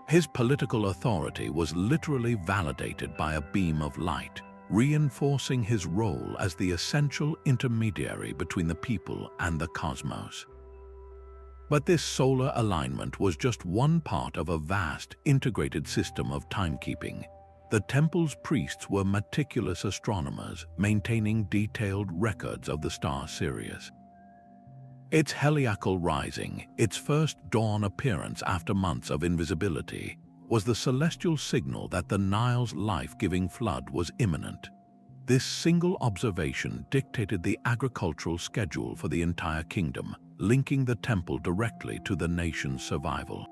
His political authority was literally validated by a beam of light, reinforcing his role as the essential intermediary between the people and the cosmos. But this solar alignment was just one part of a vast, integrated system of timekeeping. The temple's priests were meticulous astronomers, maintaining detailed records of the star Sirius. Its heliacal rising, its first dawn appearance after months of invisibility, was the celestial signal that the Nile's life-giving flood was imminent. This single observation dictated the agricultural schedule for the entire kingdom, linking the temple directly to the nation's survival.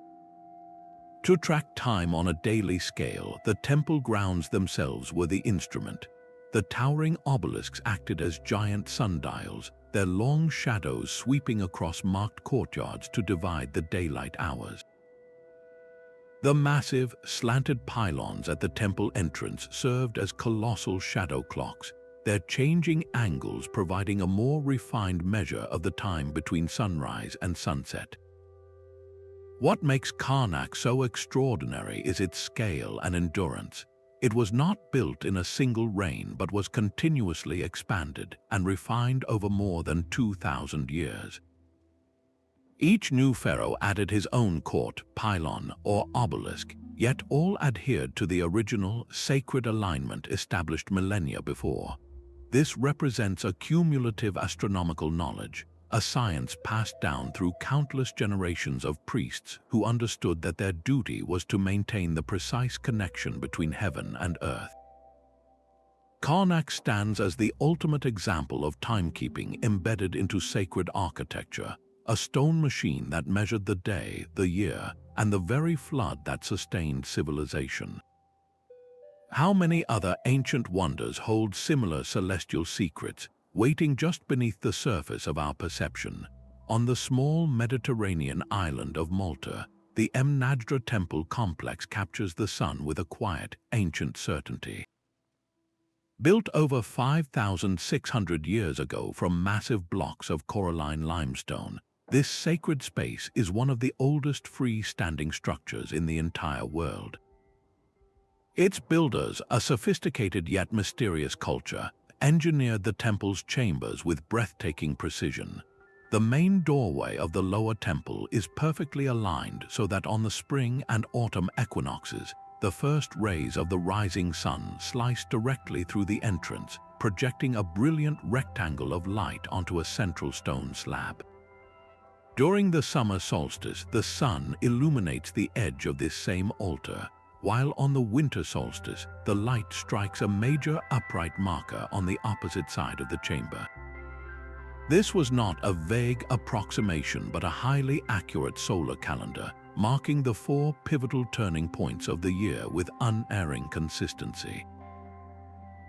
To track time on a daily scale, the temple grounds themselves were the instrument. The towering obelisks acted as giant sundials, their long shadows sweeping across marked courtyards to divide the daylight hours. The massive, slanted pylons at the temple entrance served as colossal shadow clocks, their changing angles providing a more refined measure of the time between sunrise and sunset. What makes Karnak so extraordinary is its scale and endurance. It was not built in a single reign but was continuously expanded and refined over more than 2,000 years. Each new pharaoh added his own court, pylon, or obelisk, yet all adhered to the original, sacred alignment established millennia before. This represents a cumulative astronomical knowledge, a science passed down through countless generations of priests who understood that their duty was to maintain the precise connection between heaven and earth. Karnak stands as the ultimate example of timekeeping embedded into sacred architecture, a stone machine that measured the day, the year, and the very flood that sustained civilization. How many other ancient wonders hold similar celestial secrets, waiting just beneath the surface of our perception? On the small Mediterranean island of Malta, the Mnajdra temple complex captures the sun with a quiet, ancient certainty. Built over 5,600 years ago from massive blocks of coralline limestone, this sacred space is one of the oldest free-standing structures in the entire world. Its builders, a sophisticated yet mysterious culture, engineered the temple's chambers with breathtaking precision. The main doorway of the lower temple is perfectly aligned so that on the spring and autumn equinoxes, the first rays of the rising sun slice directly through the entrance, projecting a brilliant rectangle of light onto a central stone slab. During the summer solstice, the sun illuminates the edge of this same altar, while on the winter solstice, the light strikes a major upright marker on the opposite side of the chamber. This was not a vague approximation but a highly accurate solar calendar, marking the 4 pivotal turning points of the year with unerring consistency.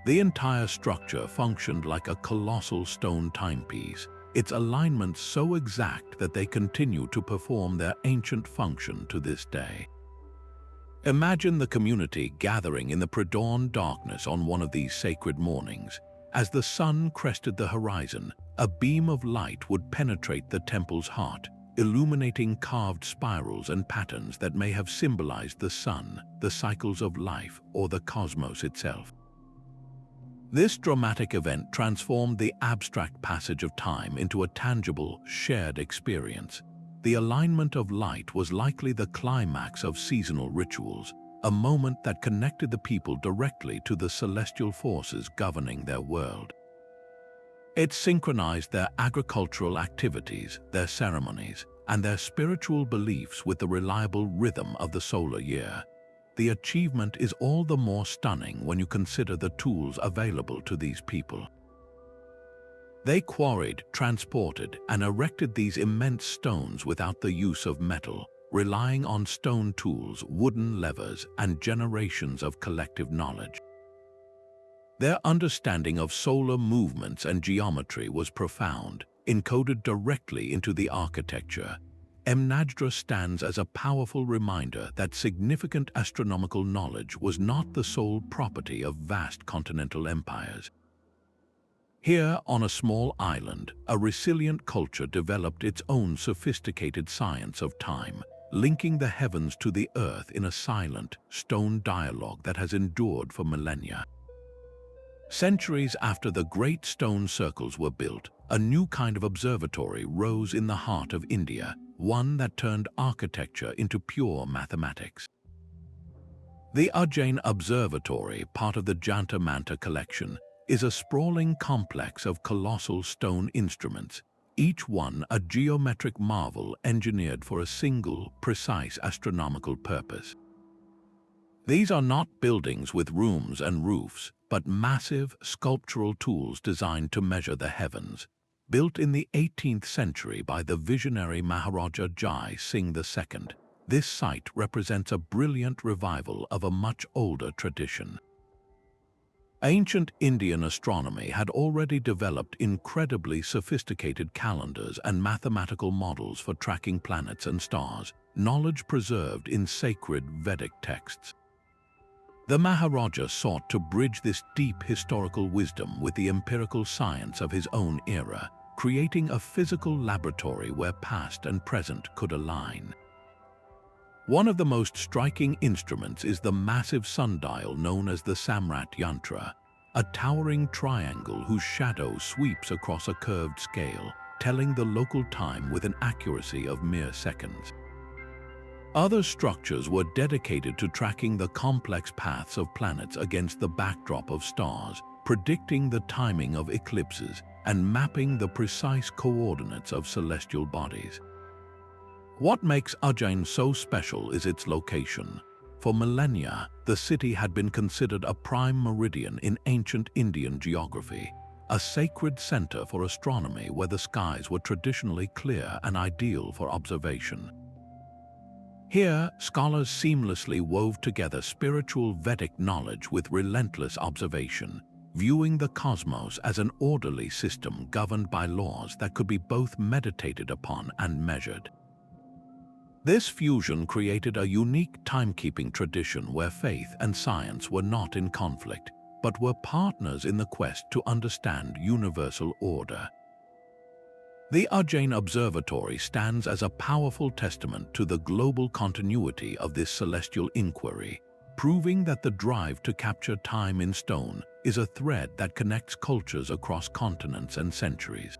The entire structure functioned like a colossal stone timepiece, its alignments so exact that they continue to perform their ancient function to this day. Imagine the community gathering in the pre-dawn darkness on one of these sacred mornings. As the sun crested the horizon, a beam of light would penetrate the temple's heart, illuminating carved spirals and patterns that may have symbolized the sun, the cycles of life, or the cosmos itself. This dramatic event transformed the abstract passage of time into a tangible, shared experience. The alignment of light was likely the climax of seasonal rituals, a moment that connected the people directly to the celestial forces governing their world. It synchronized their agricultural activities, their ceremonies, and their spiritual beliefs with the reliable rhythm of the solar year. The achievement is all the more stunning when you consider the tools available to these people. They quarried, transported, and erected these immense stones without the use of metal, relying on stone tools, wooden levers, and generations of collective knowledge. Their understanding of solar movements and geometry was profound, encoded directly into the architecture. Mnajdra stands as a powerful reminder that significant astronomical knowledge was not the sole property of vast continental empires. Here, on a small island, a resilient culture developed its own sophisticated science of time, linking the heavens to the earth in a silent, stone dialogue that has endured for millennia. Centuries after the great stone circles were built, a new kind of observatory rose in the heart of India, one that turned architecture into pure mathematics. The Ujjain Observatory, part of the Jantar Mantar collection, is a sprawling complex of colossal stone instruments, each one a geometric marvel engineered for a single, precise astronomical purpose. These are not buildings with rooms and roofs, but massive, sculptural tools designed to measure the heavens. Built in the 18th century by the visionary Maharaja Jai Singh II, this site represents a brilliant revival of a much older tradition. Ancient Indian astronomy had already developed incredibly sophisticated calendars and mathematical models for tracking planets and stars, knowledge preserved in sacred Vedic texts. The Maharaja sought to bridge this deep historical wisdom with the empirical science of his own era, creating a physical laboratory where past and present could align. One of the most striking instruments is the massive sundial known as the Samrat Yantra, a towering triangle whose shadow sweeps across a curved scale, telling the local time with an accuracy of mere seconds. Other structures were dedicated to tracking the complex paths of planets against the backdrop of stars, predicting the timing of eclipses, and mapping the precise coordinates of celestial bodies. What makes Ujjain so special is its location. For millennia, the city had been considered a prime meridian in ancient Indian geography, a sacred center for astronomy where the skies were traditionally clear and ideal for observation. Here, scholars seamlessly wove together spiritual Vedic knowledge with relentless observation, viewing the cosmos as an orderly system governed by laws that could be both meditated upon and measured. This fusion created a unique timekeeping tradition where faith and science were not in conflict, but were partners in the quest to understand universal order. The Ujjain Observatory stands as a powerful testament to the global continuity of this celestial inquiry, proving that the drive to capture time in stone is a thread that connects cultures across continents and centuries.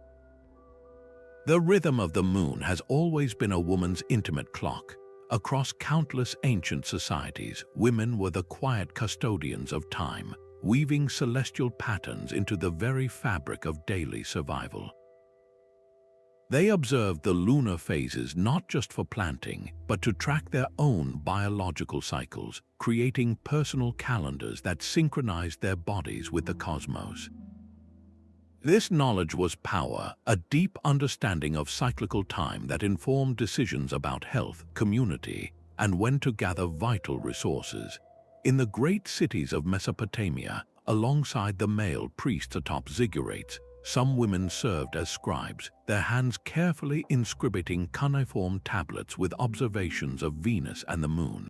The rhythm of the moon has always been a woman's intimate clock. Across countless ancient societies, women were the quiet custodians of time, weaving celestial patterns into the very fabric of daily survival. They observed the lunar phases not just for planting, but to track their own biological cycles, creating personal calendars that synchronized their bodies with the cosmos. This knowledge was power, a deep understanding of cyclical time that informed decisions about health, community, and when to gather vital resources. In the great cities of Mesopotamia, alongside the male priests atop ziggurats, some women served as scribes, their hands carefully inscribing cuneiform tablets with observations of Venus and the moon.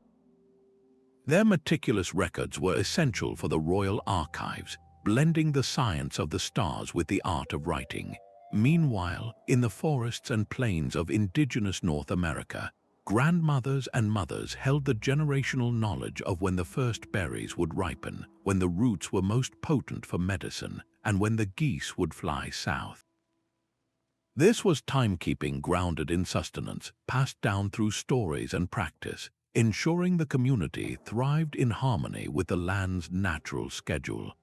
Their meticulous records were essential for the royal archives, blending the science of the stars with the art of writing. Meanwhile, in the forests and plains of indigenous North America, grandmothers and mothers held the generational knowledge of when the first berries would ripen, when the roots were most potent for medicine, and when the geese would fly south. This was timekeeping grounded in sustenance, passed down through stories and practice, ensuring the community thrived in harmony with the land's natural schedule.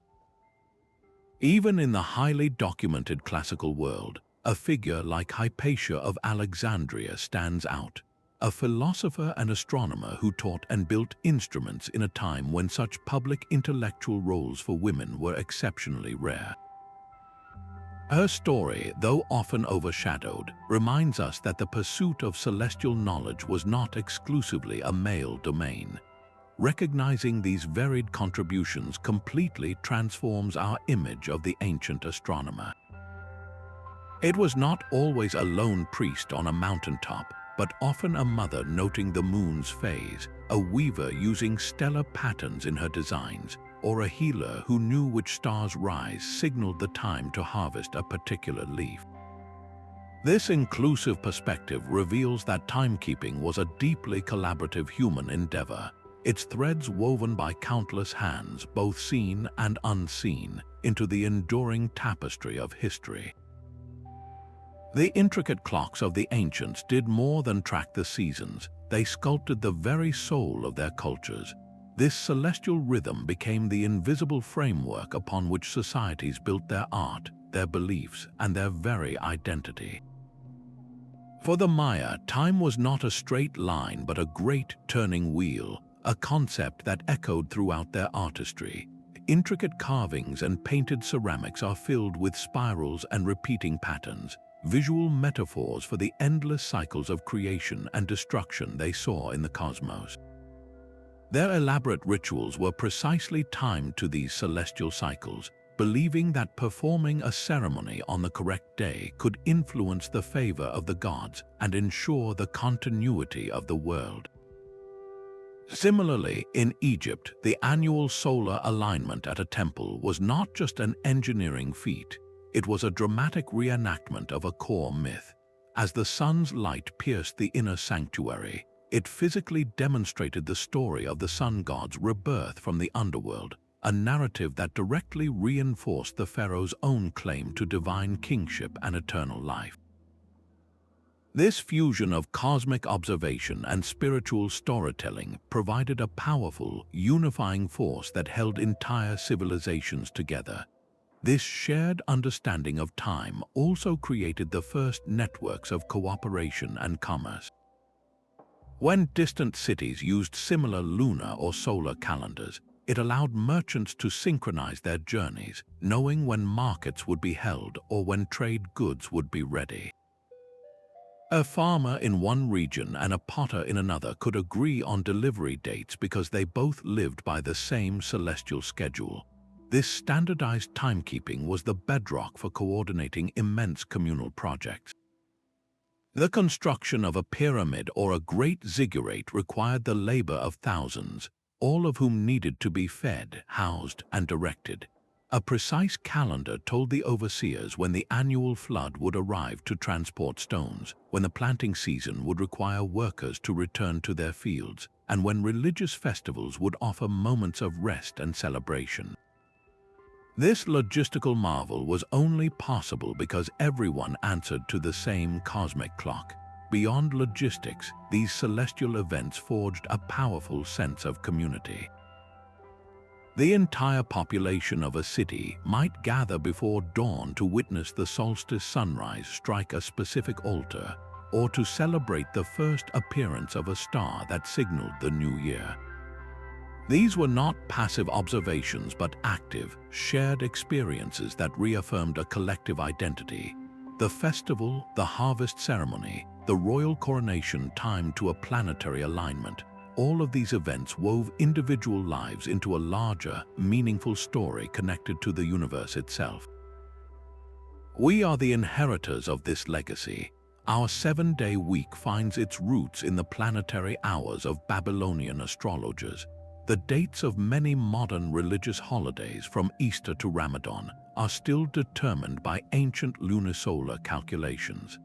Even in the highly documented classical world, a figure like Hypatia of Alexandria stands out, a philosopher and astronomer who taught and built instruments in a time when such public intellectual roles for women were exceptionally rare. Her story, though often overshadowed, reminds us that the pursuit of celestial knowledge was not exclusively a male domain. Recognizing these varied contributions completely transforms our image of the ancient astronomer. It was not always a lone priest on a mountaintop, but often a mother noting the moon's phase, a weaver using stellar patterns in her designs, or a healer who knew which star's rise signaled the time to harvest a particular leaf. This inclusive perspective reveals that timekeeping was a deeply collaborative human endeavor, its threads woven by countless hands, both seen and unseen, into the enduring tapestry of history. The intricate clocks of the ancients did more than track the seasons, they sculpted the very soul of their cultures. This celestial rhythm became the invisible framework upon which societies built their art, their beliefs, and their very identity. For the Maya, time was not a straight line but a great turning wheel, a concept that echoed throughout their artistry. Intricate carvings and painted ceramics are filled with spirals and repeating patterns, visual metaphors for the endless cycles of creation and destruction they saw in the cosmos. Their elaborate rituals were precisely timed to these celestial cycles, believing that performing a ceremony on the correct day could influence the favor of the gods and ensure the continuity of the world. Similarly, in Egypt, the annual solar alignment at a temple was not just an engineering feat, it was a dramatic reenactment of a core myth. As the sun's light pierced the inner sanctuary, it physically demonstrated the story of the sun god's rebirth from the underworld, a narrative that directly reinforced the pharaoh's own claim to divine kingship and eternal life. This fusion of cosmic observation and spiritual storytelling provided a powerful, unifying force that held entire civilizations together. This shared understanding of time also created the first networks of cooperation and commerce. When distant cities used similar lunar or solar calendars, it allowed merchants to synchronize their journeys, knowing when markets would be held or when trade goods would be ready. A farmer in one region and a potter in another could agree on delivery dates because they both lived by the same celestial schedule. This standardized timekeeping was the bedrock for coordinating immense communal projects. The construction of a pyramid or a great ziggurat required the labor of thousands, all of whom needed to be fed, housed, and directed. A precise calendar told the overseers when the annual flood would arrive to transport stones, when the planting season would require workers to return to their fields, and when religious festivals would offer moments of rest and celebration. This logistical marvel was only possible because everyone answered to the same cosmic clock. Beyond logistics, these celestial events forged a powerful sense of community. The entire population of a city might gather before dawn to witness the solstice sunrise strike a specific altar, or to celebrate the first appearance of a star that signaled the new year. These were not passive observations but active, shared experiences that reaffirmed a collective identity. The festival, the harvest ceremony, the royal coronation timed to a planetary alignment, all of these events wove individual lives into a larger, meaningful story connected to the universe itself. We are the inheritors of this legacy. Our 7-day week finds its roots in the planetary hours of Babylonian astrologers. The dates of many modern religious holidays, from Easter to Ramadan, are still determined by ancient lunisolar calculations.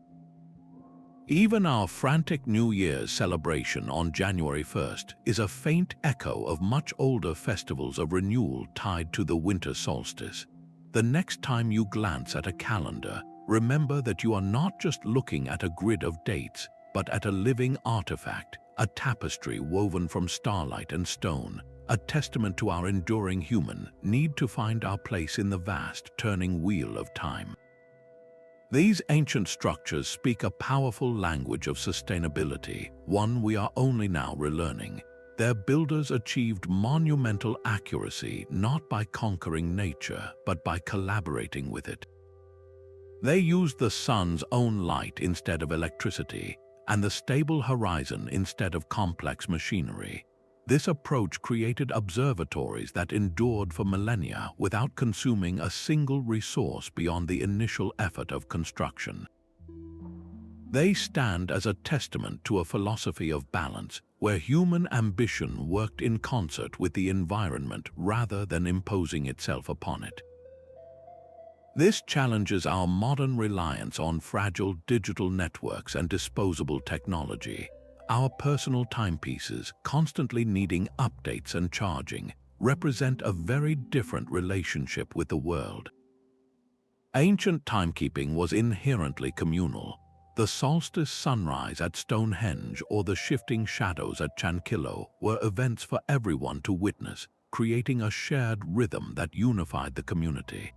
Even our frantic New Year's celebration on January 1st is a faint echo of much older festivals of renewal tied to the winter solstice. The next time you glance at a calendar, remember that you are not just looking at a grid of dates, but at a living artifact, a tapestry woven from starlight and stone, a testament to our enduring human need to find our place in the vast, turning wheel of time. These ancient structures speak a powerful language of sustainability, one we are only now relearning. Their builders achieved monumental accuracy not by conquering nature, but by collaborating with it. They used the sun's own light instead of electricity, and the stable horizon instead of complex machinery. This approach created observatories that endured for millennia without consuming a single resource beyond the initial effort of construction. They stand as a testament to a philosophy of balance, where human ambition worked in concert with the environment rather than imposing itself upon it. This challenges our modern reliance on fragile digital networks and disposable technology. Our personal timepieces, constantly needing updates and charging, represent a very different relationship with the world. Ancient timekeeping was inherently communal. The solstice sunrise at Stonehenge or the shifting shadows at Chankillo were events for everyone to witness, creating a shared rhythm that unified the community.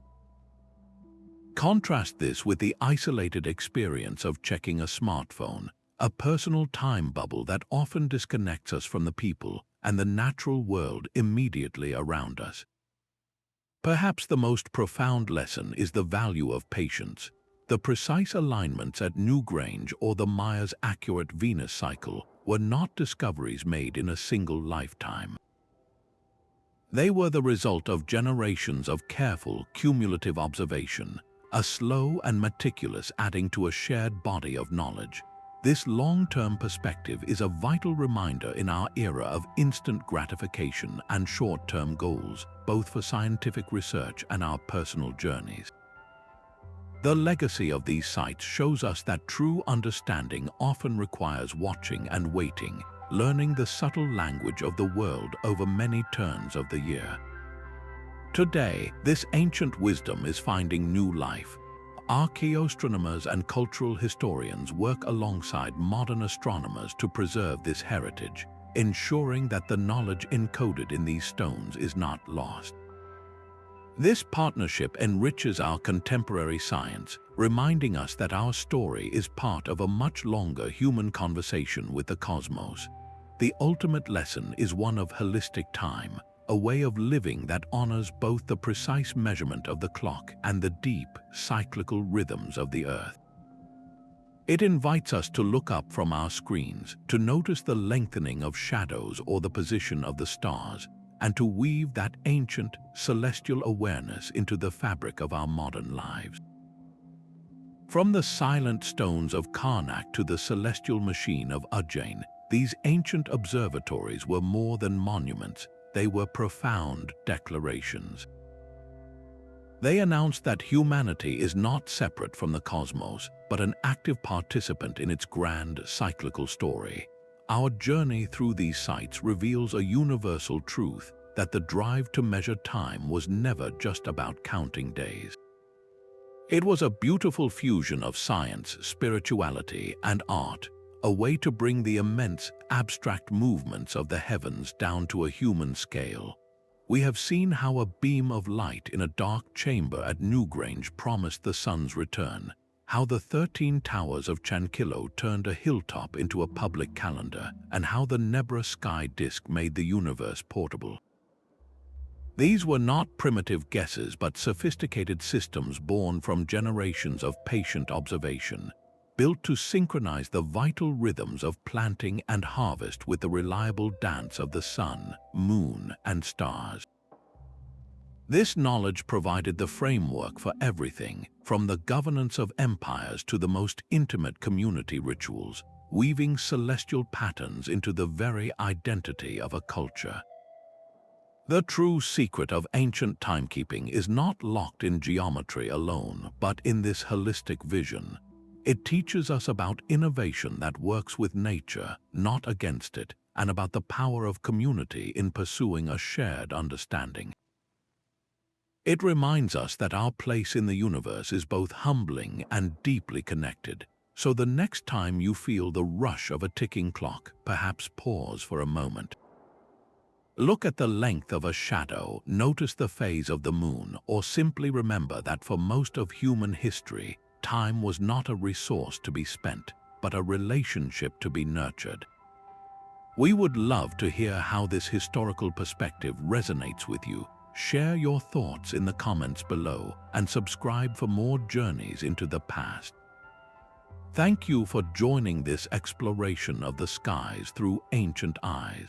Contrast this with the isolated experience of checking a smartphone, a personal time bubble that often disconnects us from the people and the natural world immediately around us. Perhaps the most profound lesson is the value of patience. The precise alignments at Newgrange or the Maya's accurate Venus cycle were not discoveries made in a single lifetime. They were the result of generations of careful, cumulative observation, a slow and meticulous adding to a shared body of knowledge. This long-term perspective is a vital reminder in our era of instant gratification and short-term goals, both for scientific research and our personal journeys. The legacy of these sites shows us that true understanding often requires watching and waiting, learning the subtle language of the world over many turns of the year. Today, this ancient wisdom is finding new life. Archaeoastronomers and cultural historians work alongside modern astronomers to preserve this heritage, ensuring that the knowledge encoded in these stones is not lost. This partnership enriches our contemporary science, reminding us that our story is part of a much longer human conversation with the cosmos. The ultimate lesson is one of holistic time, a way of living that honors both the precise measurement of the clock and the deep, cyclical rhythms of the Earth. It invites us to look up from our screens, to notice the lengthening of shadows or the position of the stars, and to weave that ancient, celestial awareness into the fabric of our modern lives. From the silent stones of Karnak to the celestial machine of Ujjain, these ancient observatories were more than monuments. They were profound declarations. They announced that humanity is not separate from the cosmos, but an active participant in its grand cyclical story. Our journey through these sites reveals a universal truth that the drive to measure time was never just about counting days. It was a beautiful fusion of science, spirituality, and art, a way to bring the immense, abstract movements of the heavens down to a human scale. We have seen how a beam of light in a dark chamber at Newgrange promised the sun's return, how the 13 towers of Chankillo turned a hilltop into a public calendar, and how the Nebra Sky Disk made the universe portable. These were not primitive guesses but sophisticated systems born from generations of patient observation, built to synchronize the vital rhythms of planting and harvest with the reliable dance of the sun, moon, and stars. This knowledge provided the framework for everything, from the governance of empires to the most intimate community rituals, weaving celestial patterns into the very identity of a culture. The true secret of ancient timekeeping is not locked in geometry alone, but in this holistic vision. It teaches us about innovation that works with nature, not against it, and about the power of community in pursuing a shared understanding. It reminds us that our place in the universe is both humbling and deeply connected. So the next time you feel the rush of a ticking clock, perhaps pause for a moment. Look at the length of a shadow, notice the phase of the moon, or simply remember that for most of human history, time was not a resource to be spent, but a relationship to be nurtured. We would love to hear how this historical perspective resonates with you. Share your thoughts in the comments below and subscribe for more journeys into the past. Thank you for joining this exploration of the skies through ancient eyes.